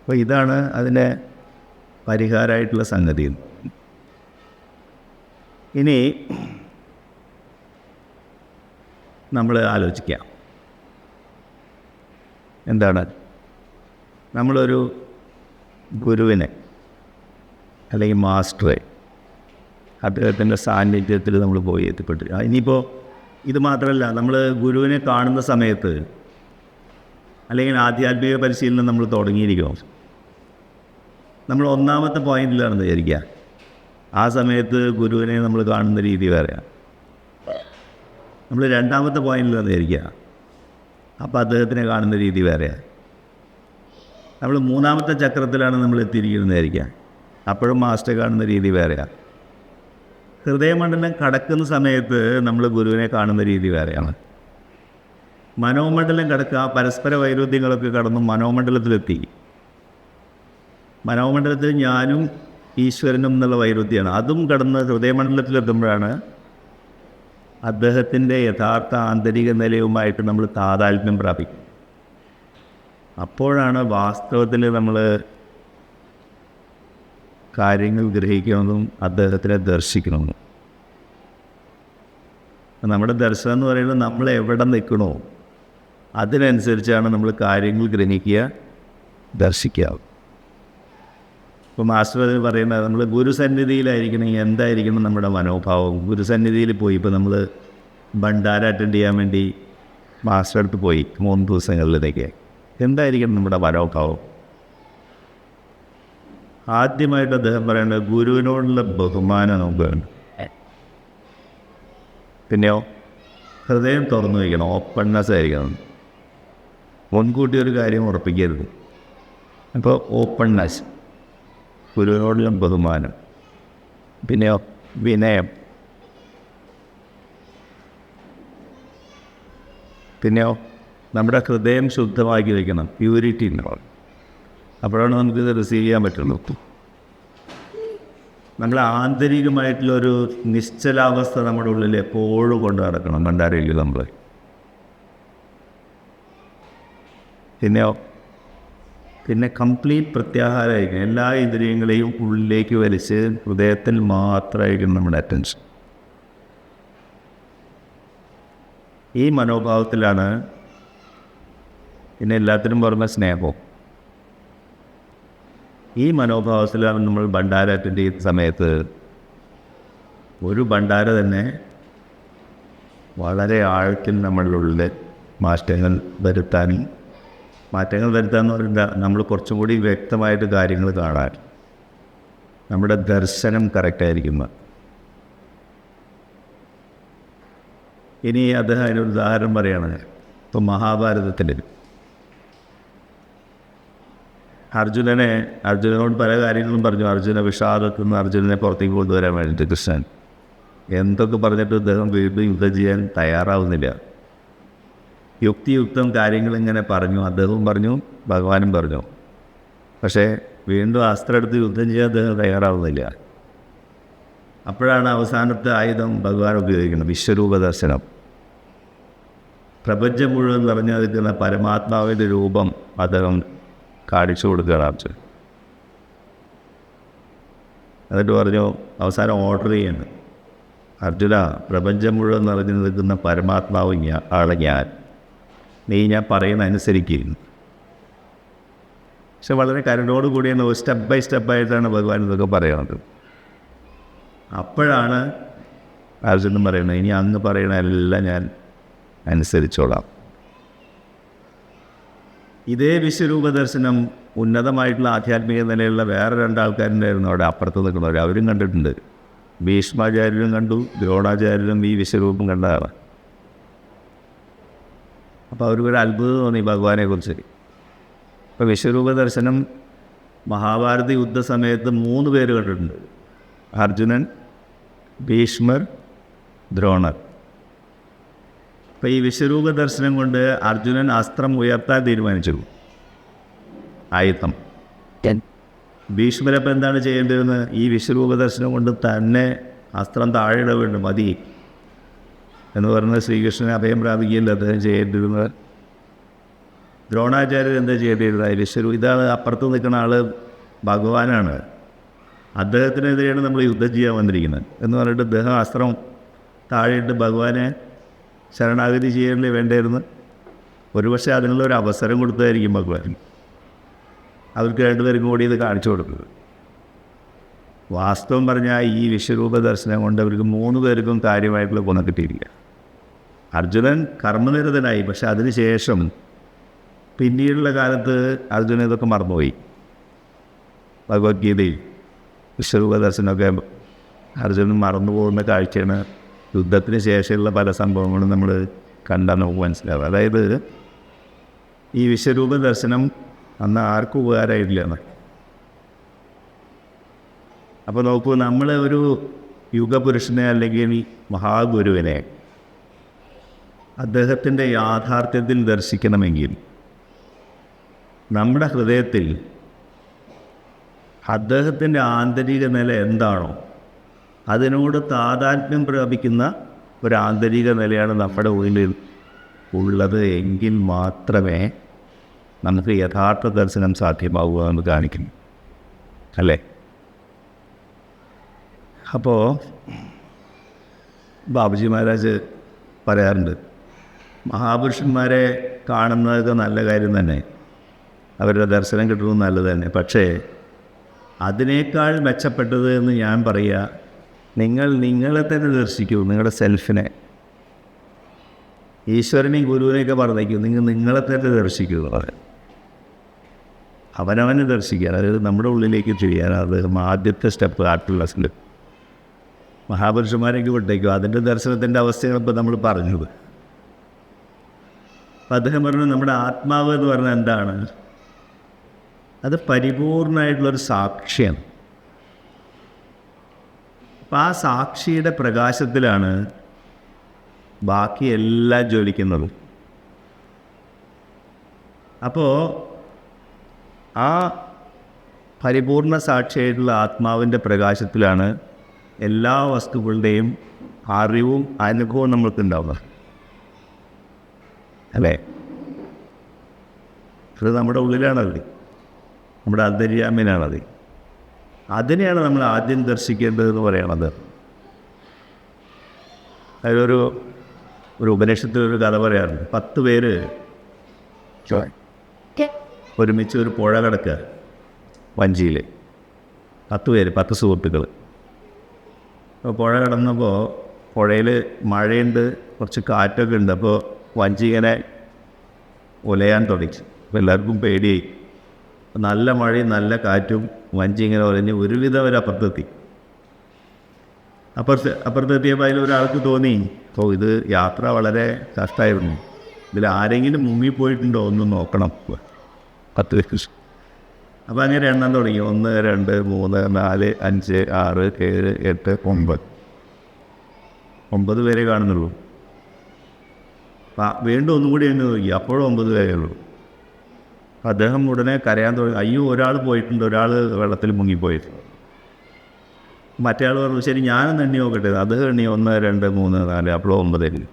A: അപ്പോൾ ഇതാണ് അതിൻ്റെ പരിഹാരമായിട്ടുള്ള സംഗതി. ഇനി നമ്മൾ ആലോചിക്കാം, എന്താണ് നമ്മളൊരു ഗുരുവിനെ അല്ലെങ്കിൽ മാസ്റ്ററെ അദ്ദേഹത്തിൻ്റെ സാന്നിധ്യത്തിൽ നമ്മൾ പോയി എത്തിപ്പെട്ടു. ഇനിയിപ്പോൾ ഇത് മാത്രമല്ല, നമ്മൾ ഗുരുവിനെ കാണുന്ന സമയത്ത് അല്ലെങ്കിൽ ആധ്യാത്മിക പരിശീലനം നമ്മൾ തുടങ്ങിയിരിക്കണം. നമ്മൾ 1ാമത്തെ പോയിന്റിലാണെന്ന് വിചാരിക്കുക. ആ സമയത്ത് ഗുരുവിനെ നമ്മൾ കാണുന്ന രീതി വേറെയാണ്. നമ്മൾ 2ാമത്തെ പോയിന്റിലാണെന്ന് വിചാരിക്കുക. അപ്പോൾ അദ്ദേഹത്തിനെ കാണുന്ന രീതി വേറെയാണ്. നമ്മൾ 3ാമത്തെ ചക്രത്തിലാണ് നമ്മൾ എത്തിയിരിക്കുന്നത് വിചാരിക്കുക. അപ്പോഴും മാസ്റ്റർ കാണുന്ന രീതി വേറെയാണ്. ഹൃദയമണ്ഡലം കടക്കുന്ന സമയത്ത് നമ്മൾ ഗുരുവിനെ കാണുന്ന രീതി വേറെയാണ്. മനോമണ്ഡലം കടക്കുക, പരസ്പര വൈരുദ്ധ്യങ്ങളൊക്കെ കടന്ന് മനോമണ്ഡലത്തിലെത്തി. മനോമണ്ഡലത്തിൽ ഞാനും ഈശ്വരനും എന്നുള്ള വൈരുദ്ധ്യമാണ്. അതും കടന്ന് ഹൃദയമണ്ഡലത്തിലെത്തുമ്പോഴാണ് അദ്ദേഹത്തിൻ്റെ യഥാർത്ഥ ആന്തരിക നിലയുമായിട്ട് നമ്മൾ താതാത്മ്യം പ്രാപിക്കും. അപ്പോഴാണ് വാസ്തവത്തിൽ നമ്മൾ കാര്യങ്ങൾ ഗ്രഹിക്കണമെന്നും അദ്ദേഹത്തിനെ ദർശിക്കണമെന്നും. നമ്മുടെ ദർശനം എന്ന് പറയുന്നത് നമ്മൾ എവിടെ നിൽക്കണോ അതിനനുസരിച്ചാണ് നമ്മൾ കാര്യങ്ങൾ ഗ്രഹിക്കുക, ദർശിക്കുക. ഇപ്പോൾ മാസ്റ്റർ പറയുന്നത് നമ്മൾ ഗുരുസന്നിധിയിലായിരിക്കണമെങ്കിൽ എന്തായിരിക്കണം നമ്മുടെ മനോഭാവം. ഗുരുസന്നിധിയിൽ പോയി ഇപ്പോൾ നമ്മൾ ഭണ്ഡാര അറ്റൻഡ് ചെയ്യാൻ വേണ്ടി മാസ്റ്റർ അടുത്ത് പോയി 3 ദിവസങ്ങളിലേക്ക്, എന്തായിരിക്കണം നമ്മുടെ മനോഭാവം? ആദ്യമായിട്ട് അദ്ദേഹം പറയേണ്ടത് ഗുരുവിനോടുള്ള ബഹുമാനം നമുക്ക് വേണം. പിന്നെയോ ഹൃദയം തുറന്നു വയ്ക്കണം, ഓപ്പൺനെസ് ആയിരിക്കണം. മുൻകൂട്ടി ഒരു കാര്യം ഉറപ്പിക്കരുത്. അപ്പോൾ ഓപ്പൺനെസ്, ഗുരുവിനോടുള്ള ബഹുമാനം. പിന്നെയോ വിനയം. പിന്നെയോ നമ്മുടെ ഹൃദയം ശുദ്ധമാക്കി വയ്ക്കണം, പ്യൂരിറ്റി ഉണ്ടാവും. അപ്പോഴാണ് നമുക്കിത് റിസീവ് ചെയ്യാൻ പറ്റുള്ളൂ. നമ്മൾ ആന്തരികമായിട്ടുള്ളൊരു നിശ്ചലാവസ്ഥ നമ്മുടെ ഉള്ളിൽ എപ്പോഴും കൊണ്ട് നടക്കണം. ഭണ്ഡാരയിൽ നമ്മൾ പിന്നെ കംപ്ലീറ്റ് പ്രത്യാഹാരമായിരിക്കും. എല്ലാ ഇന്ദ്രിയങ്ങളെയും ഉള്ളിലേക്ക് വലിച്ച് ഹൃദയത്തിൽ മാത്രമായിരിക്കും നമ്മുടെ അറ്റൻഷൻ. ഈ മനോഭാവത്തിലാണ് പിന്നെ എല്ലാത്തിനും പുറമെ സ്നേഹവും. ഈ മനോഭാവത്തിലാണ് നമ്മൾ ഭണ്ഡാര അറ്റൻഡ് ചെയ്യുന്ന സമയത്ത് ഒരു ഭണ്ഡാര തന്നെ വളരെ ആഴത്തിൽ നമ്മളുടെ ഉള്ളിൽ മാറ്റങ്ങൾ വരുത്താനും, മാറ്റങ്ങൾ വരുത്താമെന്ന് പറയുന്നത് നമ്മൾ കുറച്ചും കൂടി വ്യക്തമായിട്ട് കാര്യങ്ങൾ കാണാൻ, നമ്മുടെ ദർശനം കറക്റ്റായിരിക്കുന്ന. ഇനി അദ്ദേഹം അതിനൊരു ഉദാഹരണം പറയുകയാണ്. ഇപ്പോൾ മഹാഭാരതത്തിൽ അർജുനനോട് പല കാര്യങ്ങളും പറഞ്ഞു. അർജുന വിഷാദത്തിൽ നിന്ന് അർജുനനെ പുറത്തേക്ക് കൊണ്ടുവരാൻ വേണ്ടിയിട്ട് കൃഷ്ണൻ. എന്തൊക്കെ പറഞ്ഞിട്ട് അദ്ദേഹം വീണ്ടും യുദ്ധം ചെയ്യാൻ തയ്യാറാവുന്നില്ല. യുക്തിയുക്തം കാര്യങ്ങളിങ്ങനെ പറഞ്ഞു, അദ്ദേഹവും പറഞ്ഞു, ഭഗവാനും പറഞ്ഞു. പക്ഷേ വീണ്ടും അസ്ത്രം എടുത്ത് യുദ്ധം ചെയ്യാൻ അദ്ദേഹം തയ്യാറാവുന്നില്ല. അപ്പോഴാണ് അവസാനത്തെ ആയുധം ഭഗവാൻ ഉപയോഗിക്കുന്നത്, വിശ്വരൂപ ദർശനം. പ്രപഞ്ചം മുഴുവൻ നിറഞ്ഞു നിൽക്കുന്ന പരമാത്മാവിൻ്റെ രൂപം അദ്ദേഹം കാണിച്ചു കൊടുക്കുകയാണ്. എന്നിട്ട് പറഞ്ഞു, അവസാനം ഓർഡർ ചെയ്യുന്നു, അർജുന, പ്രപഞ്ചം മുഴുവൻ നിറഞ്ഞു നിൽക്കുന്ന പരമാത്മാവ് ആണ് ഞാൻ, നീ ഞാൻ പറയുന്ന അനുസരിക്കുന്നു. പക്ഷെ വളരെ കരുണോട് കൂടിയാണ്, സ്റ്റെപ്പ് ബൈ സ്റ്റെപ്പായിട്ടാണ് ഭഗവാൻ ഇതൊക്കെ പറയുന്നത്. അപ്പോഴാണ് അർജുനൻ പറയുന്നത്, ഇനി അങ്ങ് പറയണ എല്ലാം ഞാൻ അനുസരിച്ചോളാം. ഇതേ വിശ്വരൂപ ദർശനം ഉന്നതമായിട്ടുള്ള ആധ്യാത്മിക നിലയിലുള്ള വേറെ രണ്ടാൾക്കാരുണ്ടായിരുന്നു അവിടെ അപ്പുറത്ത് നിൽക്കുന്നവർ, അവരും കണ്ടിട്ടുണ്ട്. ഭീഷ്മാചാര്യരും കണ്ടു, ദ്രോണാചാര്യരും ഈ വിശ്വരൂപം കണ്ടതാണ്. അപ്പോൾ അവർക്കൊരു അത്ഭുതം തോന്നി ഭഗവാനെക്കുറിച്ച്. ഇപ്പോൾ വിശ്വരൂപ ദർശനം മഹാഭാരത യുദ്ധസമയത്ത് 3 പേര് കണ്ടിട്ടുണ്ട്: അർജുനൻ, ഭീഷ്മർ, ദ്രോണർ. അപ്പോൾ ഈ വിശ്വരൂപ ദർശനം കൊണ്ട് അർജുനൻ അസ്ത്രം ഉയർത്താൻ തീരുമാനിച്ചു, ആയുധം. ഭീഷ്മരപ്പം എന്താണ് ചെയ്യേണ്ടതെന്ന്, ഈ വിശ്വരൂപ ദർശനം കൊണ്ട് തന്നെ അസ്ത്രം താഴെ വേണ്ട മതി എന്ന് പറഞ്ഞ് ശ്രീകൃഷ്ണനെ അഭയം പ്രാപിക്കുകയല്ല അദ്ദേഹം ചെയ്യേണ്ടിരുന്നത്. ദ്രോണാചാര്യർ എന്താ ചെയ്യേണ്ടിയിരുന്നത്, ഇതാണ് അപ്പുറത്ത് നിൽക്കുന്ന ആൾ ഭഗവാനാണ്, അദ്ദേഹത്തിനെതിരെയാണ് നമ്മൾ യുദ്ധം ചെയ്യാൻ വന്നിരിക്കുന്നത് എന്ന് പറഞ്ഞിട്ട് അദ്ദേഹം അസ്ത്രം താഴെയിട്ട് ഭഗവാനെ ശരണാഗതി ചെയ്യേണ്ടി വേണ്ടായിരുന്നു. ഒരുപക്ഷെ അതിനുള്ളൊരു അവസരം കൊടുത്തായിരിക്കും ഭഗവാൻ അവർക്ക് രണ്ടുപേർക്കും കൂടി ഇത് കാണിച്ചു കൊടുക്കുന്നത്. വാസ്തവം പറഞ്ഞാൽ ഈ വിശ്വരൂപ ദർശനം കൊണ്ട് അവർക്ക് 3 പേർക്കും കാര്യമായിട്ടുള്ള ഗുണം കിട്ടിയില്ല. അർജുനൻ കർമ്മനിരതനായി, പക്ഷെ അതിനുശേഷം പിന്നീടുള്ള കാലത്ത് അർജുനൻ ഇതൊക്കെ മറന്നുപോയി. ഭഗവത്ഗീതയിൽ വിശ്വരൂപ ദർശനമൊക്കെ അർജുനൻ മറന്നുപോകുന്ന കാഴ്ചയാണ് യുദ്ധത്തിന് ശേഷമുള്ള പല സംഭവങ്ങളും നമ്മൾ കണ്ടാൽ നമുക്ക് മനസ്സിലാവും. അതായത് ഈ വിശ്വരൂപ ദർശനം അന്ന് ആർക്കും ഉപകാരമായിട്ടില്ല എന്ന്. അപ്പോൾ നോക്കൂ, നമ്മൾ ഒരു യുഗപുരുഷനെ അല്ലെങ്കിൽ മഹാഗുരുവിനെ അദ്ദേഹത്തിൻ്റെ യാഥാർത്ഥ്യത്തിൽ ദർശിക്കണമെങ്കിൽ നമ്മുടെ ഹൃദയത്തിൽ അദ്ദേഹത്തിൻ്റെ ആന്തരിക നില എന്താണോ അതിനോട് താതാത്മ്യം പ്രാപിക്കുന്ന ഒരു ആന്തരിക നിലയാണ് നമ്മുടെ ഉള്ളിൽ ഉള്ളത് എങ്കിൽ മാത്രമേ നമുക്ക് യഥാർത്ഥ ദർശനം സാധ്യമാവുക എന്ന് കാണിക്കുന്നു, അല്ലേ? അപ്പോൾ ബാബുജി മഹാരാജ് പറയാറുണ്ട്, മഹാപുരുഷന്മാരെ കാണുന്നതൊക്കെ നല്ല കാര്യം തന്നെ, അവരുടെ ദർശനം കിട്ടുന്നത് നല്ലത് തന്നെ. പക്ഷേ അതിനേക്കാൾ മെച്ചപ്പെട്ടത് എന്ന് ഞാൻ പറയുക, നിങ്ങൾ നിങ്ങളെ തന്നെ ദർശിക്കൂ, നിങ്ങളുടെ സെൽഫിനെ. ഈശ്വരനെയും ഗുരുവിനെയൊക്കെ പറഞ്ഞേക്കൂ, നിങ്ങൾ നിങ്ങളെ തന്നെ ദർശിക്കൂ എന്ന് പറയാം. അവനവനെ ദർശിക്കാൻ, അതായത് നമ്മുടെ ഉള്ളിലേക്ക് ചെയ്യാൻ, അത് ആദ്യത്തെ സ്റ്റെപ്പ് ആർട്ടുള്ളസിൽ. മഹാപുരുഷന്മാരെയൊക്കെ വിട്ടേക്കും, അതിൻ്റെ ദർശനത്തിൻ്റെ അവസ്ഥയാണ് ഇപ്പോൾ നമ്മൾ പറഞ്ഞത്. അപ്പം അദ്ദേഹം പറഞ്ഞു, നമ്മുടെ ആത്മാവ് എന്ന് പറഞ്ഞാൽ എന്താണ്? അത് പരിപൂർണമായിട്ടുള്ളൊരു സാക്ഷിയാണ്. അപ്പം ആ സാക്ഷിയുടെ പ്രകാശത്തിലാണ് ബാക്കി എല്ലാം ജ്വലിക്കുന്നത്. അപ്പോൾ ആ പരിപൂർണ സാക്ഷിയായിട്ടുള്ള ആത്മാവിൻ്റെ പ്രകാശത്തിലാണ് എല്ലാ വസ്തുക്കളുടെയും അറിവും അനുഭവവും നമ്മൾക്കുണ്ടാവുന്നത്, അല്ലേ? അത് നമ്മുടെ ഉള്ളിലാണത്, നമ്മുടെ അന്തര്യാമിനാണത്. അതിനെയാണ് നമ്മൾ ആദ്യം ദർശിക്കേണ്ടതെന്ന് പറയണത്. അതിലൊരു ഉപനിഷത്തിലൊരു കഥ പറയാറുണ്ട്. 10 പേര് ഒരുമിച്ച് ഒരു പുഴ കിടക്കുക, വഞ്ചിയിൽ 10 പേര്, 10 സുഹൃത്തുക്കൾ. അപ്പോൾ പുഴ കിടന്നപ്പോൾ പുഴയിൽ മഴയുണ്ട്, കുറച്ച് കാറ്റൊക്കെ ഉണ്ട്. അപ്പോൾ വഞ്ചി ഇങ്ങനെ ഉലയാൻ തുടങ്ങി. അപ്പോൾ എല്ലാവർക്കും പേടിയായി. നല്ല മഴയും നല്ല കാറ്റും, വഞ്ചി ഇങ്ങനെ ഉലഞ്ഞ് ഒരുവിധം അവർ അപ്പുറത്തെത്തി. അപ്പുറത്തെത്തിയപ്പോൾ അതിലൊരാൾക്ക് തോന്നി, ഇത് യാത്ര വളരെ കഷ്ടമായിരുന്നു, ഇതിൽ ആരെങ്കിലും മുങ്ങിപ്പോയിട്ടുണ്ടോ ഒന്ന് നോക്കണം. 10 പേര്. അപ്പോൾ അങ്ങനെ എണ്ണം തുടങ്ങി. 1, 2, 3, 4, 5, 6, 7, 8, 9. 9 പേരെ കാണുന്നുള്ളൂ. വീണ്ടും ഒന്നും കൂടി എന്നെ നോക്കി, അപ്പോഴും 9 പേരേ ഉള്ളൂ. അദ്ദേഹം ഉടനെ കരയാൻ തുടങ്ങി. അയ്യോ, ഒരാൾ പോയിട്ടുണ്ട്, ഒരാൾ വെള്ളത്തിൽ മുങ്ങിപ്പോയിട്ടുണ്ട്. മറ്റേ ആൾ പറഞ്ഞു, ശരി ഞാനൊന്ന് എണ്ണി നോക്കട്ടെ. അത് എണ്ണി 1 2 3 4, അപ്പോഴും 9 ഉള്ളൂ.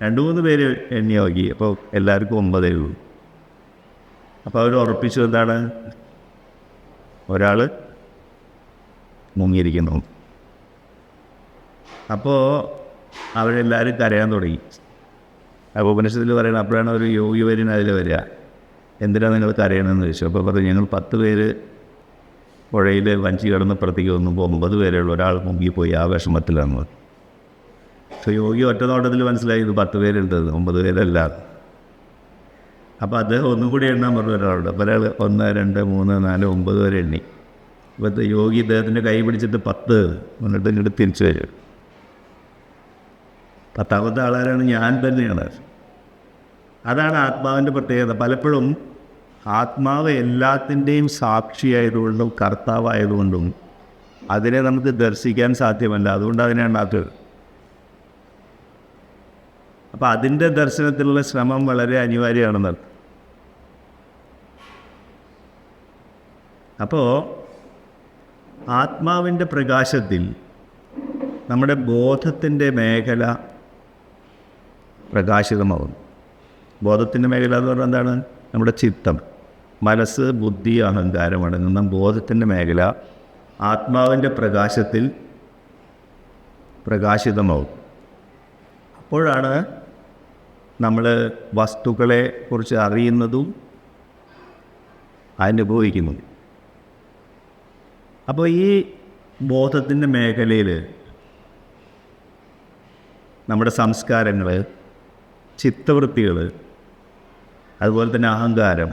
A: 2-3 പേര് എണ്ണി നോക്കി, അപ്പോൾ എല്ലാവർക്കും 9 ഉള്ളൂ. അപ്പോൾ അവർ ഉറപ്പിച്ചു, എന്താണ്, ഒരാൾ മുങ്ങിയിരിക്കുന്നു. അപ്പോൾ അവരെല്ലാവരും കരയാൻ തുടങ്ങി. അപ്പോൾ ഉപനിഷത്തിൽ പറയണം, അപ്പോഴാണ് ഒരു യോഗി വര്യൻ അതിൽ വരിക. എന്തിനാണ് നിങ്ങൾ കരയണമെന്ന് ചോദിച്ചു. അപ്പോൾ പറഞ്ഞു, ഞങ്ങൾ 10 പേര് പുഴയിൽ വഞ്ചി കിടന്ന് പുറത്തേക്ക് വന്നപ്പോൾ 9 പേരേ ഉള്ളൂ, ഒരാൾ മുങ്ങിപ്പോയി, ആ വിഷമത്തിലാണ്. അപ്പോൾ യോഗി ഒറ്റ നോട്ടത്തിൽ മനസ്സിലായി ഇത് 10 പേരുണ്ടത്, 9 പേരല്ല. അപ്പോൾ അദ്ദേഹം ഒന്നും കൂടി എണ്ണാൻ പറഞ്ഞു ഒരാളുണ്ട്. അപ്പോൾ ഒരാൾ 1 2 3 4 9 വരെ എണ്ണി. അപ്പോൾ യോഗി ഇദ്ദേഹത്തിൻ്റെ കൈ പിടിച്ചിട്ട് 10 എന്നിട്ട് ഇങ്ങോട്ട് തിരിച്ചു വരും. 10ാമത്തെ ആളാരാണ്? ഞാൻ തന്നെയാണ്. അതാണ് ആത്മാവിൻ്റെ പ്രത്യേകത. പലപ്പോഴും ആത്മാവ് എല്ലാത്തിൻ്റെയും സാക്ഷിയായതുകൊണ്ടും കർത്താവായതുകൊണ്ടും അതിനെ നമുക്ക് ദർശിക്കാൻ സാധ്യമല്ല. അതുകൊണ്ട് അതിനെ ഉണ്ടാക്കുക. അപ്പോൾ അതിൻ്റെ ദർശനത്തിലുള്ള ശ്രമം വളരെ അനിവാര്യമാണെന്ന്. അപ്പോൾ ആത്മാവിൻ്റെ പ്രകാശത്തിൽ നമ്മുടെ ബോധത്തിൻ്റെ മേഖല പ്രകാശിതമാകുന്നു. ബോധത്തിൻ്റെ മേഖല എന്ന് പറഞ്ഞാൽ എന്താണ്? നമ്മുടെ ചിത്തം, മനസ്സ്, ബുദ്ധി, അഹങ്കാരം അടങ്ങുന്ന ബോധത്തിൻ്റെ മേഖല ആത്മാവിൻ്റെ പ്രകാശത്തിൽ പ്രകാശിതമാവും. അപ്പോഴാണ് നമ്മൾ വസ്തുക്കളെ കുറിച്ച് അറിയുന്നതും അനുഭവിക്കുന്നതും. അപ്പോൾ ഈ ബോധത്തിൻ്റെ മേഖലയിൽ നമ്മുടെ സംസ്കാരങ്ങൾ, ചിത്തവൃത്തികൾ, അതുപോലെ തന്നെ അഹങ്കാരം,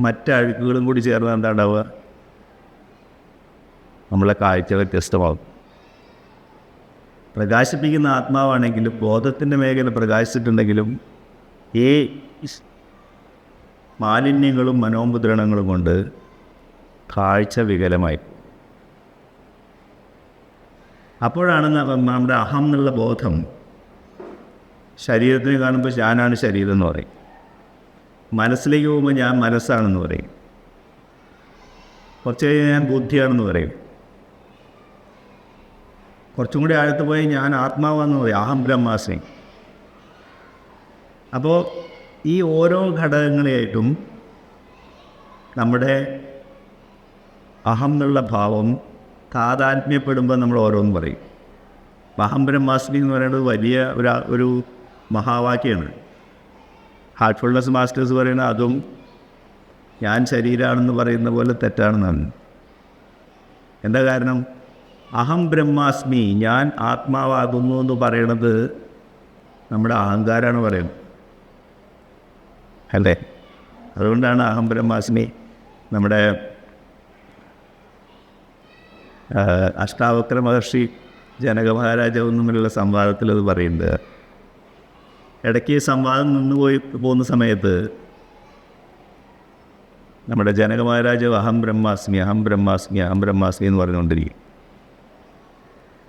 A: മറ്റഴുക്കുകളും കൂടി ചേർന്ന് എന്താ ഉണ്ടാവുക? നമ്മളെ കാഴ്ച വ്യത്യസ്തമാകും. പ്രകാശിപ്പിക്കുന്ന ആത്മാവാണെങ്കിലും ബോധത്തിൻ്റെ മേഖല പ്രകാശിച്ചിട്ടുണ്ടെങ്കിലും ഈ മാലിന്യങ്ങളും മനോമുദ്രണങ്ങളും കൊണ്ട് കാഴ്ച വികലമായി. അപ്പോഴാണ് നമ്മുടെ അഹം എന്നുള്ള ബോധം ശരീരത്തിനെ കാണുമ്പോൾ ഞാനാണ് ശരീരം എന്ന് പറയും. മനസ്സിലേക്ക് പോകുമ്പോൾ ഞാൻ മനസ്സാണെന്ന് പറയും. കുറച്ച് കഴിഞ്ഞാൽ ഞാൻ ബുദ്ധിയാണെന്ന് പറയും. കുറച്ചും കൂടി ആഴത്ത് പോയി ഞാൻ ആത്മാവാണെന്ന് പറയും, അഹം ബ്രഹ്മാസ്മി. അപ്പോൾ ഈ ഓരോ ഘടകങ്ങളെയായിട്ടും നമ്മുടെ അഹം എന്നുള്ള ഭാവം താതാത്മ്യപ്പെടുമ്പോൾ നമ്മൾ ഓരോന്നും പറയും. അഹം ബ്രഹ്മാസ്മി എന്ന് പറയുന്നത് വലിയ ഒരു മഹാവാക്യമാണ്. ഹാർട്ട്ഫുൾനെസ് മാസ്റ്റേഴ്സ് പറയുന്നത് അതും ഞാൻ ശരീരമാണെന്ന് പറയുന്ന പോലെ തെറ്റാണെന്നാണ്. എന്താ കാരണം? അഹം ബ്രഹ്മാസ്മി, ഞാൻ ആത്മാവാകുന്നു എന്ന് പറയണത് നമ്മുടെ അഹങ്കാരമാണ് പറയുന്നത്, അല്ലേ? അതുകൊണ്ടാണ് അഹം ബ്രഹ്മാസ്മി നമ്മുടെ അഷ്ടാവക്ര മഹർഷി ജനക മഹാരാജാവും തമ്മിലുള്ള സംവാദത്തിൽ അത് പറയുന്നത്. ഇടയ്ക്ക് സംവാദം പോകുന്ന സമയത്ത് നമ്മുടെ ജനക മഹാരാജാവ് അഹം ബ്രഹ്മാസ്മി, അഹം ബ്രഹ്മാസ്മി, അഹം ബ്രഹ്മാസ്മി എന്ന് പറഞ്ഞുകൊണ്ടിരിക്കും.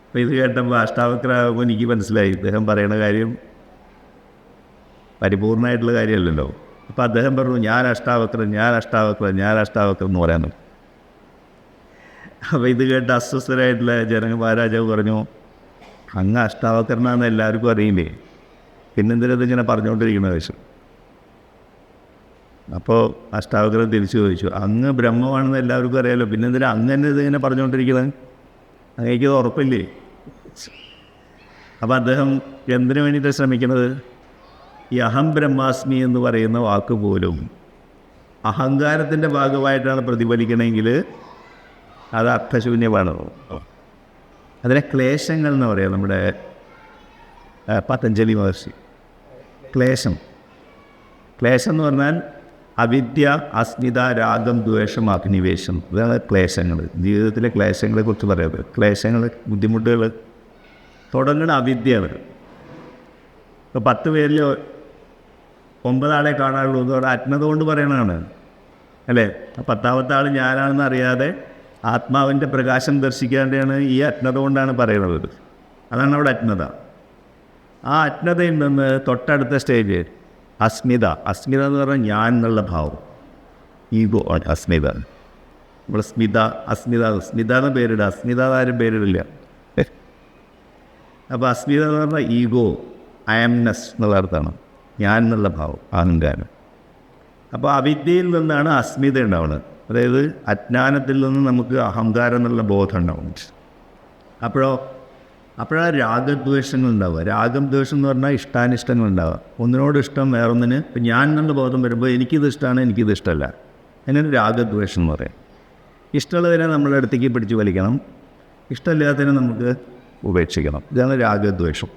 A: അപ്പോൾ ഇത് കേട്ടപ്പോൾ അഷ്ടാവക്രാകുമ്പോൾ എനിക്ക് മനസ്സിലായി ഇദ്ദേഹം പറയുന്ന കാര്യം പരിപൂർണമായിട്ടുള്ള കാര്യമല്ലല്ലോ. അപ്പോൾ അദ്ദേഹം പറഞ്ഞു, ഞാൻ അഷ്ടാവക്രൻ, ഞാൻ അഷ്ടാവക്രൻ, ഞാൻ അഷ്ടാവക്രൻ എന്ന് പറയാൻ. അപ്പോൾ ഇത് കേട്ട് അസ്വസ്ഥരായിട്ടുള്ള ജനക മഹാരാജാവ് പറഞ്ഞു, അങ്ങ് അഷ്ടാവക്രനാണെന്ന് എല്ലാവർക്കും അറിയില്ലേ, പിന്നെന്തിനത് ഇങ്ങനെ പറഞ്ഞുകൊണ്ടിരിക്കുന്ന വെച്ചു. അപ്പോൾ അഷ്ടാവക്രൻ തിരിച്ചു ചോദിച്ചു, അങ്ങ് ബ്രഹ്മമാണെന്ന് എല്ലാവർക്കും അറിയാമല്ലോ, പിന്നെന്തിനാ അങ്ങ് തന്നെ ഇതിങ്ങനെ പറഞ്ഞുകൊണ്ടിരിക്കുന്നത്? അങ്ങേക്കത് ഉറപ്പില്ലേ? അപ്പോൾ അദ്ദേഹം എന്തിനു വേണ്ടിയിട്ട് ശ്രമിക്കുന്നത്? ഈ അഹം ബ്രഹ്മാസ്മി എന്ന് പറയുന്ന വാക്ക് പോലും അഹങ്കാരത്തിൻ്റെ ഭാഗമായിട്ടാണ് പ്രതിഫലിക്കണമെങ്കിൽ അത് അർത്ഥശൂന്യമാണ്. അതിനെ ക്ലേശങ്ങൾ എന്ന് പറയാം. നമ്മുടെ പതഞ്ജലി മഹർഷി ക്ലേശം എന്ന് പറഞ്ഞാൽ അവിദ്യ, അസ്മിത, രാഗം, ദ്വേഷം, അഭിനിവേശം, ഇതാണ് ക്ലേശങ്ങൾ. ജീവിതത്തിലെ ക്ലേശങ്ങളെക്കുറിച്ച് പറയുന്നത്. ക്ലേശങ്ങൾ, ബുദ്ധിമുട്ടുകൾ തുടങ്ങുന്ന അവിദ്യയാണ്. ഇപ്പോൾ 10 പേരിൽ 9 ആളെ കാണാറുള്ളൂ എന്ന് പറഞ്ഞാൽ അജ്ഞത കൊണ്ട് പറയണതാണ്, അല്ലേ? 10ാമത്തെ ആൾ ഞാനാണെന്ന് അറിയാതെ ആത്മാവിൻ്റെ പ്രകാശം ദർശിക്കാതെയാണ് ഈ അജ്ഞത കൊണ്ടാണ് പറയുന്നത്. അതാണ് അവിടെ അജ്ഞത. ആ അജ്ഞതയിൽ നിന്ന് തൊട്ടടുത്ത സ്റ്റേജ് അസ്മിത. അസ്മിത എന്ന് പറഞ്ഞാൽ ഞാൻ എന്നുള്ള ഭാവം, ഈഗോ ആണ് അസ്മിത. നമ്മൾ സ്മിത എന്ന് പേരിടുക, അസ്മിത ആരും പേരിടില്ല. അപ്പോൾ അസ്മിത എന്ന് പറഞ്ഞാൽ ഈഗോ, ആംനെസ് എന്നുള്ള അർത്ഥമാണ്, ഞാൻ എന്നുള്ള ഭാവം, അഹങ്കാരം. അപ്പോൾ അവിദ്യയിൽ നിന്നാണ് അസ്മിത ഉണ്ടാവുന്നത്. അതായത് അജ്ഞാനത്തിൽ നിന്ന് നമുക്ക് അഹങ്കാരം എന്നുള്ള ബോധം ഉണ്ടാവുന്നുണ്ട്. അപ്പോഴാണ് രാഗദ്വേഷങ്ങൾ ഉണ്ടാവുക. രാഗം ദ്വേഷം എന്ന് പറഞ്ഞാൽ ഇഷ്ടാനിഷ്ടങ്ങൾ ഉണ്ടാവുക. ഒന്നിനോട് ഇഷ്ടം വേറൊന്നിന്. ഇപ്പം ഞാൻ എന്നുള്ള ബോധം വരുമ്പോൾ എനിക്കിത് ഇഷ്ടമാണ്, എനിക്കിത് ഇഷ്ടമല്ല. അതിനാണ് രാഗദ്വേഷം എന്ന് പറയാം. ഇഷ്ടമുള്ളതിനെ നമ്മുടെ അടുത്തേക്ക് പിടിച്ച് വലിക്കണം, ഇഷ്ടമില്ലാത്തതിനെ നമുക്ക് ഉപേക്ഷിക്കണം. ഇതാണ് രാഗദ്വേഷം.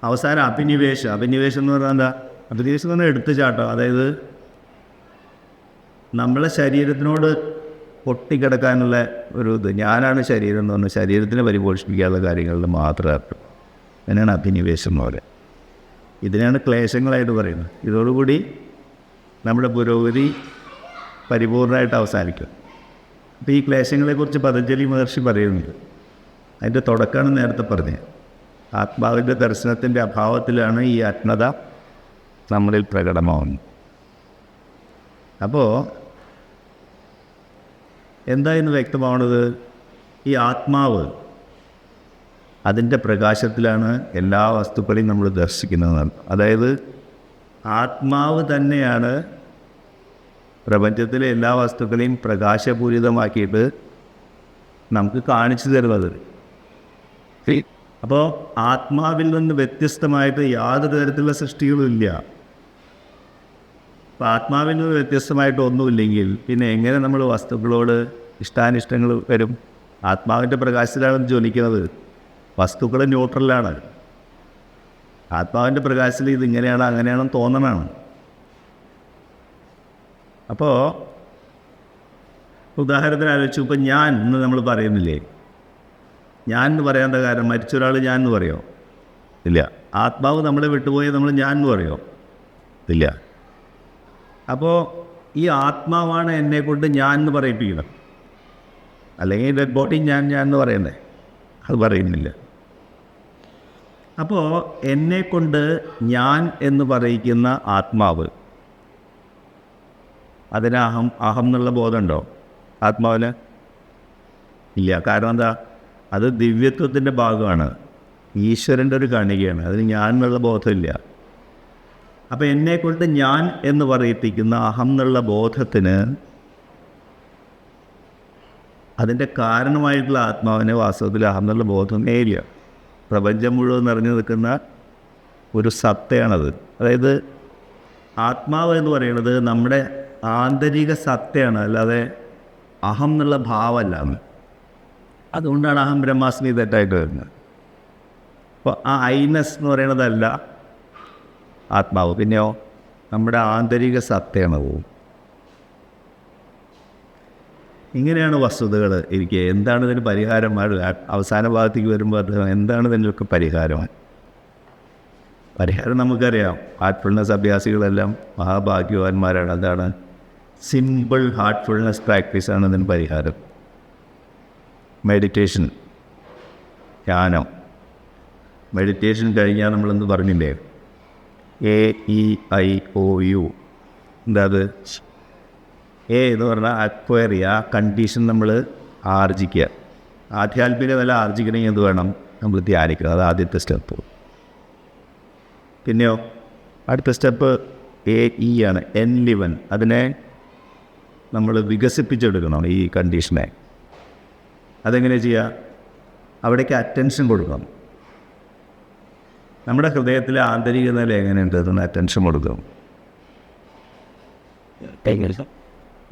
A: അവസാനം അഭിനിവേശം. അഭിനിവേശം എന്ന് പറഞ്ഞാൽ എന്താ? അഭിനിവേശം എന്ന് പറഞ്ഞാൽ എടുത്തുചാട്ടം. അതായത് നമ്മളെ ശരീരത്തിനോട് പൊട്ടിക്കിടക്കാനുള്ള ഒരു ഇത്, ഞാനാണ് ശരീരം എന്ന് പറഞ്ഞാൽ ശരീരത്തിനെ പരിപോഷിപ്പിക്കാനുള്ള കാര്യങ്ങളിൽ മാത്രമേ അറിയൂ. അതിനാണ് അഭിനിവേശം എന്ന് പറയുക. ഇതിനാണ് ക്ലേശങ്ങളായിട്ട് പറയുന്നത്. ഇതോടുകൂടി നമ്മുടെ പുരോഗതി പരിപൂർണമായിട്ട് അവസാനിക്കും. അപ്പോൾ ഈ ക്ലേശങ്ങളെക്കുറിച്ച് പതഞ്ജലി മഹർഷി പറയുന്നുണ്ട്. അതിൻ്റെ തുടക്കമാണ് നേരത്തെ പറഞ്ഞത്. ആത്മാവിൻ്റെ ദർശനത്തിൻ്റെ അഭാവത്തിലാണ് ഈ അജ്ഞത നമ്മളിൽ പ്രകടമാവുന്നത്. അപ്പോൾ എന്തായെന്ന് വ്യക്തമാവുന്നത്, ഈ ആത്മാവ് അതിൻ്റെ പ്രകാശത്തിലാണ് എല്ലാ വസ്തുക്കളെയും നമ്മൾ ദർശിക്കുന്നതെന്നാണ്. അതായത് ആത്മാവ് തന്നെയാണ് പ്രപഞ്ചത്തിലെ എല്ലാ വസ്തുക്കളെയും പ്രകാശപൂരിതമാക്കിയിട്ട് നമുക്ക് കാണിച്ചു തരുന്നത്. അപ്പോൾ ആത്മാവിൽ നിന്ന് വ്യത്യസ്തമായിട്ട് യാതൊരു തരത്തിലുള്ള സൃഷ്ടികളും ഇല്ല. അപ്പോൾ ആത്മാവിൽ നിന്ന് വ്യത്യസ്തമായിട്ട് ഒന്നുമില്ലെങ്കിൽ പിന്നെ എങ്ങനെ നമ്മൾ വസ്തുക്കളോട് ഇഷ്ടാനിഷ്ടങ്ങൾ വരും? ആത്മാവിൻ്റെ പ്രകാശത്തിലാണ് ജ്വലിക്കുന്നത്. വസ്തുക്കൾ ന്യൂട്രലാണ്. ആത്മാവിൻ്റെ പ്രകാശത്തിൽ ഇതിങ്ങനെയാണ് അങ്ങനെയാണെന്ന് തോന്നണമാണ്. അപ്പോൾ ഉദാഹരണത്തിന് ആലോചിച്ചു, ഇപ്പം ഞാൻ എന്ന് നമ്മൾ പറയുന്നില്ലേ? ഞാൻ എന്ന് പറയാത്ത കാര്യം മരിച്ച ഒരാൾ ഞാൻ എന്ന് പറയുമോ? ഇല്ല. ആത്മാവ് നമ്മളെ വിട്ടുപോയി നമ്മൾ ഞാൻ എന്ന് പറയുമോ? ഇല്ല. അപ്പോൾ ഈ ആത്മാവാണ് എന്നെക്കൊണ്ട് ഞാൻ എന്ന് പറയിപ്പിക്കുന്നത്. അല്ലെങ്കിൽ ഡെഡ് ബോഡി ഞാൻ എന്ന് പറയണ്ടേ? അത് പറയുന്നില്ല. അപ്പോൾ എന്നെക്കൊണ്ട് ഞാൻ എന്ന് പറയിക്കുന്ന ആത്മാവ്, അതിന് അഹം എന്നുള്ള ബോധമുണ്ടോ ആത്മാവിന്? ഇല്ല. കാരണം എന്താ? അത് ദിവ്യത്വത്തിൻ്റെ ഭാഗമാണ്, ഈശ്വരൻ്റെ ഒരു കണികയാണ്. അതിന് ഞാൻ എന്നുള്ള ബോധമില്ല. അപ്പോൾ എന്നെക്കൊണ്ട് ഞാൻ എന്ന് പറയിപ്പിക്കുന്ന അഹം എന്നുള്ള ബോധത്തിന് അതിൻ്റെ കാരണമായിട്ടുള്ള ആത്മാവിനെ വാസ്തവത്തിൽ അഹം എന്നുള്ള ബോധമേ ഇല്ല. പ്രപഞ്ചം മുഴുവൻ നിറഞ്ഞു നിൽക്കുന്ന ഒരു സത്തയാണത്. അതായത് ആത്മാവ് എന്ന് പറയുന്നത് നമ്മുടെ ആന്തരിക സത്തയാണ്, അല്ലാതെ അഹം എന്നുള്ള ഭാവമല്ല. അതുകൊണ്ടാണ് അഹം ബ്രഹ്മാസ്മി തെറ്റായിട്ട് വരുന്നത്. അപ്പോൾ ആ ഐനസ് എന്ന് പറയുന്നതല്ല ആത്മാവ്, പിന്നെയോ നമ്മുടെ ആന്തരിക സത്തയാണ്. ഇങ്ങനെയാണ് വസ്തുതകൾ ഇരിക്കുക. എന്താണ് ഇതിന് പരിഹാരം? അവസാന ഭാഗത്തേക്ക് വരുമ്പോൾ അത് എന്താണ് ഇതിനൊക്കെ പരിഹാരം? പരിഹാരം നമുക്കറിയാം. ഹാർട്ട്ഫുൾനെസ് അഭ്യാസികളെല്ലാം മഹാഭാഗ്യവാന്മാരാണ്. അതാണ് സിമ്പിൾ ഹാർട്ട്ഫുൾനെസ് പ്രാക്ടീസാണ് ഇതിന് പരിഹാരം. മെഡിറ്റേഷൻ, ധ്യാനം. മെഡിറ്റേഷൻ കഴിഞ്ഞാൽ നമ്മളെന്ത് പറഞ്ഞില്ലേ? AEIOU. എന്താ അത്? എ എന്ന് പറഞ്ഞാൽ അക്വയർ ചെയ്യുക, ആ കണ്ടീഷൻ നമ്മൾ ആർജിക്കുക. ആധ്യാത്മിക നില ആർജിക്കണമെങ്കിൽ എന്ത് വേണം? നമ്മൾ ധ്യാനിക്കുക. അത് ആദ്യത്തെ സ്റ്റെപ്പ്. പിന്നെയോ അടുത്ത സ്റ്റെപ്പ് AE ആണ്, എൻലിവൻ. അതിനെ നമ്മൾ വികസിപ്പിച്ചെടുക്കണം ഈ കണ്ടീഷനെ. അതെങ്ങനെ ചെയ്യുക? അവിടേക്ക് അറ്റൻഷൻ കൊടുക്കണം. നമ്മുടെ ഹൃദയത്തിലെ ആന്തരിക നില എങ്ങനെയുണ്ട് അതിന് അറ്റൻഷൻ കൊടുക്കണം.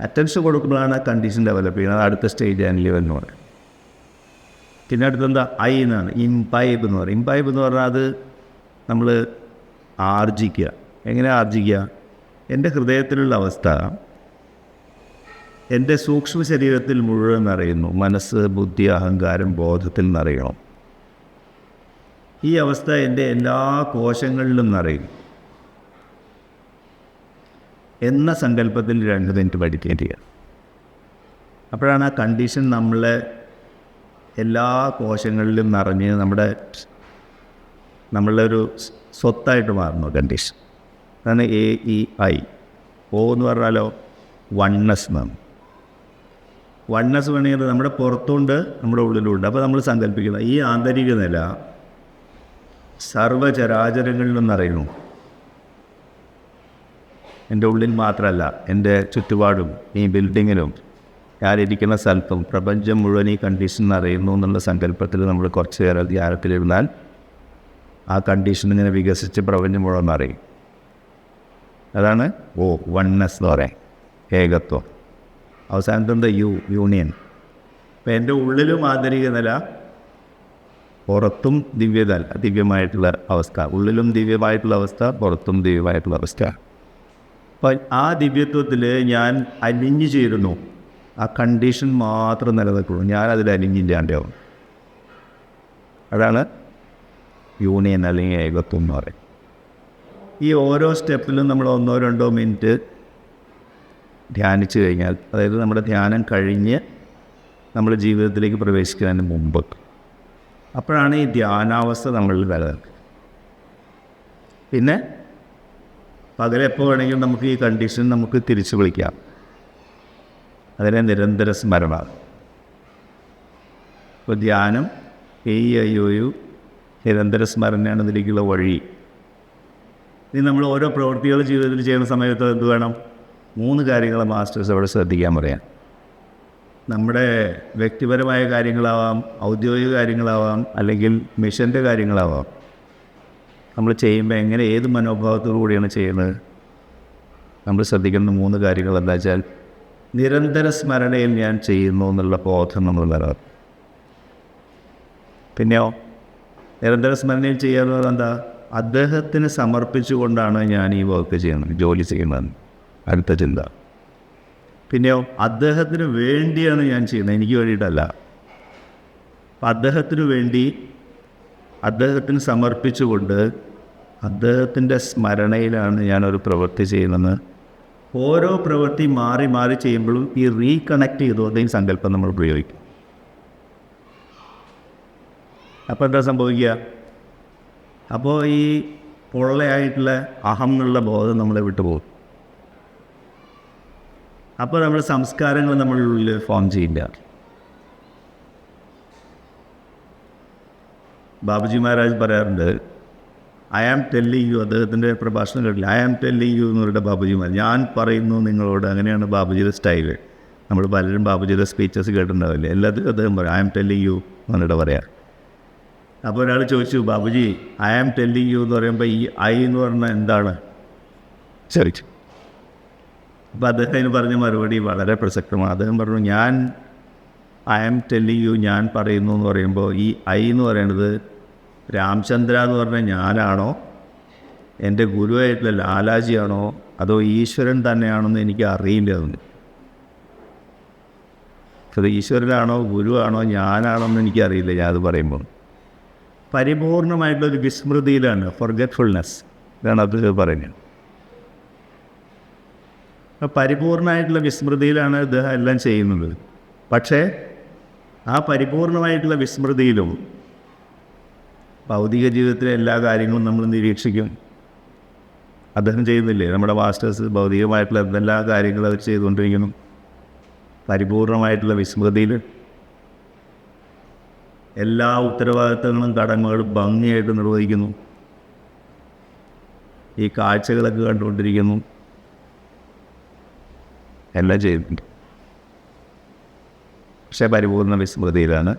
A: അറ്റൻഷൻ കൊടുക്കുമ്പോഴാണ് ആ കണ്ടീഷൻ ഡെവലപ്പ് ചെയ്യുന്നത്. അടുത്ത സ്റ്റേജ് എൻലിവൻ എന്ന് പറയും. പിന്നെ അടുത്തെന്താ? ഐ എന്നാണ്, ഇംപൈബ് എന്ന് പറയും. ഇംപൈബ് എന്ന് പറഞ്ഞാൽ അത് നമ്മൾ ആർജിക്കുക. എങ്ങനെ ആർജിക്കുക? എൻ്റെ ഹൃദയത്തിലുള്ള അവസ്ഥ എൻ്റെ സൂക്ഷ്മ ശരീരത്തിൽ മുഴുവൻ നിറയുന്നു. മനസ്സ്, ബുദ്ധി, അഹങ്കാരം, ബോധത്തിൽ നിറയണം. ഈ അവസ്ഥ എൻ്റെ എല്ലാ കോശങ്ങളിലും നിറയും എന്ന സങ്കല്പത്തിൽ 2 മിനിറ്റ് മെഡിറ്റേറ്റ് ചെയ്യുക. അപ്പോഴാണ് ആ കണ്ടീഷൻ നമ്മളെ എല്ലാ കോശങ്ങളിലും നിറഞ്ഞ് നമ്മളുടെ ഒരു സ്വത്തായിട്ട് മാറുന്നു കണ്ടീഷൻ. അതാണ് AEI. O എന്ന് പറഞ്ഞാലോ വൺനെസ് എന്നാണ്. വൺനെസ് വേണമെങ്കിൽ നമ്മുടെ പുറത്തുണ്ട്, നമ്മുടെ ഉള്ളിലുണ്ട്. അപ്പോൾ നമ്മൾ സങ്കല്പിക്കുന്നത് ഈ ആന്തരിക നില സർവചരാചരങ്ങളിലും അറിയുന്നു. എൻ്റെ ഉള്ളിൽ മാത്രമല്ല, എൻ്റെ ചുറ്റുപാടും ഈ ബിൽഡിങ്ങിലും ഞാനിരിക്കുന്ന സ്ഥലത്തും പ്രപഞ്ചം മുഴുവൻ ഈ കണ്ടീഷൻ അറിയുന്നു എന്നുള്ള സങ്കല്പത്തിൽ നമ്മൾ കുറച്ച് നേരം ധ്യാനത്തിലിരുന്നാൽ ആ കണ്ടീഷൻ ഇങ്ങനെ വികസിച്ച് പ്രപഞ്ചം മുഴുവൻ അറിയും. അതാണ് വൺനെസ് എന്ന് പറയാം, ഏകത്വം. അവസാനത്തെ യൂണിയൻ. അപ്പം എൻ്റെ ഉള്ളിലും ആന്തരിക നില, പുറത്തും ദിവ്യമായിട്ടുള്ള അവസ്ഥ. ഉള്ളിലും ദിവ്യമായിട്ടുള്ള അവസ്ഥ, പുറത്തും ദിവ്യമായിട്ടുള്ള അവസ്ഥ. അപ്പം ആ ദിവ്യത്വത്തിൽ ഞാൻ അലിഞ്ഞു ചേരുന്നു. ആ കണ്ടീഷൻ മാത്രം നിലനിൽക്കുള്ളൂ, ഞാനതിൽ അലിഞ്ഞില്ലാണ്ടാവും. അതാണ് യൂണിയൻ അല്ലെങ്കിൽ ഏകത്വം എന്ന് പറയും. ഈ ഓരോ സ്റ്റെപ്പിലും നമ്മൾ 1-2 മിനിറ്റ് ധ്യാനിച്ചു കഴിഞ്ഞാൽ, അതായത് നമ്മുടെ ധ്യാനം കഴിഞ്ഞ് നമ്മുടെ ജീവിതത്തിലേക്ക് പ്രവേശിക്കുന്നതിന് മുമ്പ്, അപ്പോഴാണ് ഈ ധ്യാനാവസ്ഥ നമ്മളിൽ നിലനിൽക്കുക. പിന്നെ പകലെപ്പോൾ വേണമെങ്കിലും നമുക്ക് ഈ കണ്ടീഷൻ നമുക്ക് തിരിച്ചു വിളിക്കാം. അതിനെ നിരന്തര സ്മരണ. ഇപ്പോൾ ധ്യാനം AEIOU നിരന്തര സ്മരണയാണ് ഇതിലേക്കുള്ള വഴി. ഇനി നമ്മൾ ഓരോ പ്രവൃത്തികൾ ജീവിതത്തിൽ ചെയ്യുന്ന സമയത്ത് എന്ത് വേണം? 3 കാര്യങ്ങൾ മാസ്റ്റേഴ്സ് അവിടെ ശ്രദ്ധിക്കാൻ പറയാം. നമ്മുടെ വ്യക്തിപരമായ കാര്യങ്ങളാവാം, ഔദ്യോഗിക കാര്യങ്ങളാവാം, അല്ലെങ്കിൽ മിഷൻ്റെ കാര്യങ്ങളാവാം. നമ്മൾ ചെയ്യുമ്പോൾ എങ്ങനെ, ഏത് മനോഭാവത്തോടു കൂടിയാണ് ചെയ്യുന്നത്? നമ്മൾ ശ്രദ്ധിക്കുന്ന 3 കാര്യങ്ങൾ എന്താ വെച്ചാൽ, നിരന്തര സ്മരണയിൽ ഞാൻ ചെയ്യുന്നു എന്നുള്ള ബോധം നമ്മൾ നിലനിർത്തും. പിന്നെയോ നിരന്തര സ്മരണയിൽ ചെയ്യാറുള്ളത് എന്താ? അദ്ദേഹത്തിന് സമർപ്പിച്ചുകൊണ്ടാണ് ഞാൻ ഈ വർക്ക് ചെയ്യുന്നത്, ജോലി ചെയ്യുന്നത്. അടുത്ത ചിന്ത. പിന്നെയോ അദ്ദേഹത്തിന് വേണ്ടിയാണ് ഞാൻ ചെയ്യുന്നത്, എനിക്ക് വേണ്ടിയിട്ടല്ല. അപ്പം അദ്ദേഹത്തിന് വേണ്ടി, അദ്ദേഹത്തിന് സമർപ്പിച്ചുകൊണ്ട്, അദ്ദേഹത്തിൻ്റെ സ്മരണയിലാണ് ഞാനൊരു പ്രവൃത്തി ചെയ്യുന്നത്. ഓരോ പ്രവൃത്തി മാറി മാറി ചെയ്യുമ്പോഴും ഈ റീകണക്ട് ചെയ്തോടെയും സങ്കല്പം നമ്മൾ ഉപയോഗിക്കും. അപ്പോൾ എന്താ സംഭവിക്കുക? അപ്പോൾ ഈ പൊള്ളയായിട്ടുള്ള അഹം എന്നുള്ള ബോധം നമ്മളെ വിട്ടുപോകും. അപ്പോൾ നമ്മുടെ സംസ്കാരങ്ങൾ നമ്മളുടെ ഉള്ളിൽ ഫോം ചെയ്യില്ല. ബാബുജി മഹാരാജ് പറയാറുണ്ട്, ഐ ആം ടെല്ലിങ് യു, അദ്ദേഹത്തിൻ്റെ പ്രഭാഷണം കേട്ടില്ല, ഐ ആം ടെല്ലിങ് യു എന്ന് പറഞ്ഞിട്ട് ബാബുജി മഹാരാജ്, ഞാൻ പറയുന്നു നിങ്ങളോട്. അങ്ങനെയാണ് ബാബുജിയുടെ സ്റ്റൈല്. നമ്മൾ പലരും ബാബുജിയുടെ സ്പീച്ചസ് കേട്ടിട്ടുണ്ടാവില്ലേ, എല്ലാത്തിലും അദ്ദേഹം പറയും ഐ ആം ടെല്ലിങ് യു എന്നിട്ട് പറയാം. അപ്പോൾ ഒരാൾ ചോദിച്ചു, Babuji I am telling you എന്ന് പറയുമ്പോൾ ഈ ഐ എന്ന് പറഞ്ഞാൽ എന്താണ് ചോദിച്ചു. അപ്പോൾ അദ്ദേഹം അതിന് പറഞ്ഞ മറുപടി വളരെ പ്രസക്തമാണ്. അദ്ദേഹം പറഞ്ഞു, ഞാൻ ഐ ആം ടെല്ലിങ് യു, ഞാൻ പറയുന്നു എന്ന് പറയുമ്പോൾ ഈ ഐ എന്ന് പറയുന്നത് രാമചന്ദ്ര എന്ന് പറഞ്ഞാൽ ഞാനാണോ, എൻ്റെ ഗുരുവായിട്ടുള്ള ലാലാജിയാണോ, അതോ ഈശ്വരൻ തന്നെയാണെന്ന് എനിക്ക് അറിയില്ല. അത് ഈശ്വരനാണോ, ഗുരുവാണോ, ഞാനാണോന്ന് എനിക്കറിയില്ല. ഞാനത് പറയുമ്പോൾ പരിപൂർണമായിട്ടുള്ളൊരു വിസ്മൃതിയിലാണ്, ഫൊർഗറ്റ്ഫുൾനെസ്. ഇതാണ് അത് പറയുന്നത്. പരിപൂർണമായിട്ടുള്ള വിസ്മൃതിയിലാണ് ഇദ്ദേഹം എല്ലാം ചെയ്യുന്നത്. പക്ഷേ ആ പരിപൂർണമായിട്ടുള്ള വിസ്മൃതിയിലും ഭൗതിക ജീവിതത്തിലെ എല്ലാ കാര്യങ്ങളും നമ്മൾ നിരീക്ഷിക്കും. അദ്ദേഹം ചെയ്യുന്നില്ലേ? നമ്മുടെ മാസ്റ്റേഴ്സ് ഭൗതികമായിട്ടുള്ള എന്തെല്ലാം കാര്യങ്ങളും അവർ ചെയ്തുകൊണ്ടിരിക്കുന്നു. പരിപൂർണമായിട്ടുള്ള വിസ്മൃതിയിൽ എല്ലാ ഉത്തരവാദിത്തങ്ങളും കടമകളും ഭംഗിയായിട്ട് നിർവഹിക്കുന്നു. ഈ കാഴ്ചകളൊക്കെ കണ്ടുകൊണ്ടിരിക്കുന്നു, എല്ലാം ചെയ്യുന്നുണ്ട്. പക്ഷേ പരിപൂർണ വിസ്മൃതിയിലാണ്.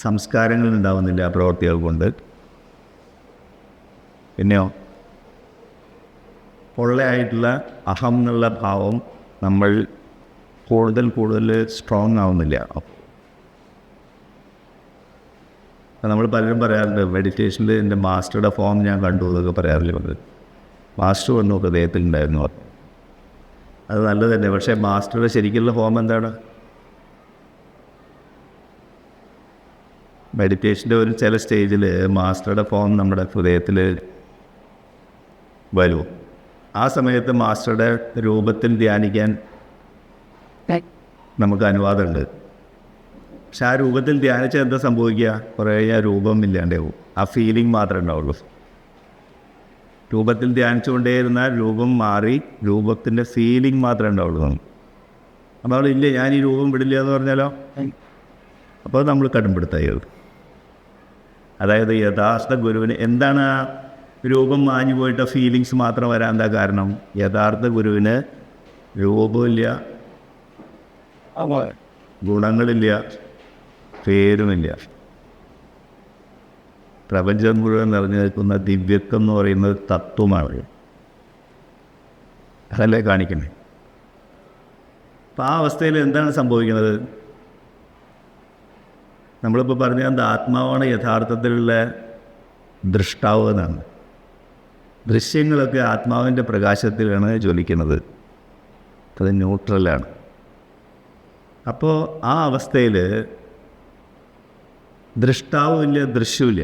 A: സംസ്കാരങ്ങൾ ഉണ്ടാവുന്നില്ല ആ പ്രവൃത്തികൾ കൊണ്ട്. പിന്നെയോ പൊള്ളയായിട്ടുള്ള അഹം എന്നുള്ള ഭാവം നമ്മൾ കൂടുതൽ സ്ട്രോങ് ആവുന്നില്ല. നമ്മൾ പലരും പറയാറുണ്ട്, മെഡിറ്റേഷനിൽ എൻ്റെ മാസ്റ്ററുടെ ഫോം ഞാൻ കണ്ടു എന്നൊക്കെ പറയാറില്ല. മാസ്റ്റർ വന്നു ഹൃദയത്തിലുണ്ടായിരുന്നു. അത് നല്ലത് തന്നെ. പക്ഷേ മാസ്റ്ററുടെ ശരിക്കുള്ള ഫോം എന്താണ്? മെഡിറ്റേഷൻ്റെ ഒരു ചില സ്റ്റേജിൽ മാസ്റ്ററുടെ ഫോം നമ്മുടെ ഹൃദയത്തിൽ വരും. ആ സമയത്ത് മാസ്റ്ററുടെ രൂപത്തിൽ ധ്യാനിക്കാൻ നമുക്ക് അനുവാദമുണ്ട്. പക്ഷെ ആ രൂപത്തിൽ ധ്യാനിച്ചാൽ എന്താ സംഭവിക്കുക? കുറേ ആ രൂപം ഇല്ലാണ്ടാവും, ആ ഫീലിംഗ് മാത്രമേ ഉണ്ടാവുള്ളൂ. രൂപത്തിൽ ധ്യാനിച്ചുകൊണ്ടേയിരുന്നാൽ രൂപം മാറി രൂപത്തിൻ്റെ ഫീലിംഗ് മാത്രമേ ഉണ്ടാവുള്ളൂ. അപ്പോൾ അവൾ ഇല്ല, ഞാൻ ഈ രൂപം വിടില്ല എന്ന് പറഞ്ഞാലോ, അപ്പോൾ നമ്മൾ കടുംപിടുത്തായി. അതായത് യഥാർത്ഥ ഗുരുവിന് എന്താണ് ആ രൂപം മാഞ്ഞു പോയിട്ട് ഫീലിങ്സ് മാത്രം വരാൻ എന്താ കാരണം? യഥാർത്ഥ ഗുരുവിന് രൂപമില്ല, ഗുണങ്ങളില്ല, പേരുമില്ല. പ്രപഞ്ചം മുഴുവൻ നിറഞ്ഞു നിൽക്കുന്ന ദിവ്യത്വം എന്ന് പറയുന്നത് തത്വമാണ്. അതല്ലേ കാണിക്കുന്നത്. അപ്പം ആ അവസ്ഥയിൽ എന്താണ് സംഭവിക്കുന്നത്? നമ്മളിപ്പോൾ പറഞ്ഞ എന്താ, ആത്മാവാണ് യഥാർത്ഥത്തിലുള്ള ദൃഷ്ടാവ് എന്നാണ്. ദൃശ്യങ്ങളൊക്കെ ആത്മാവിൻ്റെ പ്രകാശത്തിലാണ് ജ്വലിക്കുന്നത്, അത് ന്യൂട്രലാണ്. അപ്പോൾ ആ അവസ്ഥയിൽ ദൃഷ്ടാവുമില്ല, ദൃശ്യമില്ല,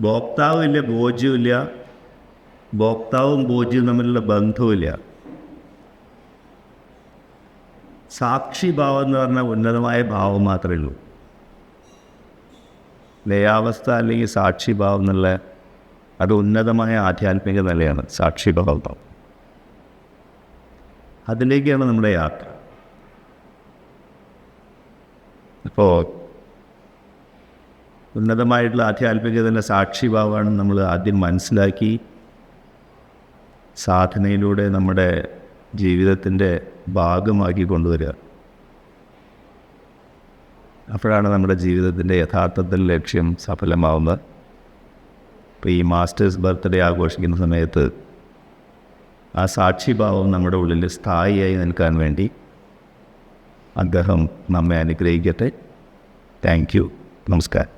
A: ഭോക്താവുമില്ല, ബോധ്യമില്ല, ഭോക്താവും ബോധ്യവും തമ്മിലുള്ള ബന്ധവുമില്ല. സാക്ഷിഭാവം എന്ന് പറഞ്ഞാൽ ഉന്നതമായ ഭാവം മാത്രമേ ഉള്ളൂ. ലയാവസ്ഥ അല്ലെങ്കിൽ സാക്ഷിഭാവം എന്നുള്ള അത് ഉന്നതമായ ആധ്യാത്മിക നിലയാണ്. സാക്ഷിഭാവം, അതിലേക്കാണ് നമ്മുടെ യാത്ര. അപ്പോൾ ഉന്നതമായിട്ടുള്ള ആധ്യാത്മികതയുടെ സാക്ഷിഭാവമാണ് നമ്മൾ ആദ്യം മനസ്സിലാക്കി സാധനയിലൂടെ നമ്മുടെ ജീവിതത്തിൻ്റെ ഭാഗമാക്കി കൊണ്ടുവരിക. അപ്പോഴാണ് നമ്മുടെ ജീവിതത്തിൻ്റെ യഥാർത്ഥത്തിൽ ലക്ഷ്യം സഫലമാവുന്നത്. ഇപ്പോൾ ഈ മാസ്റ്റേഴ്സ് ബർത്ത്ഡേ ആഘോഷിക്കുന്ന സമയത്ത് ആ സാക്ഷിഭാവം നമ്മുടെ ഉള്ളിൽ സ്ഥായിയായി നിൽക്കാൻ വേണ്ടി അദ്ദേഹം നമ്മെ അനുഗ്രഹിക്കട്ടെ. Thank you. നമസ്കാരം.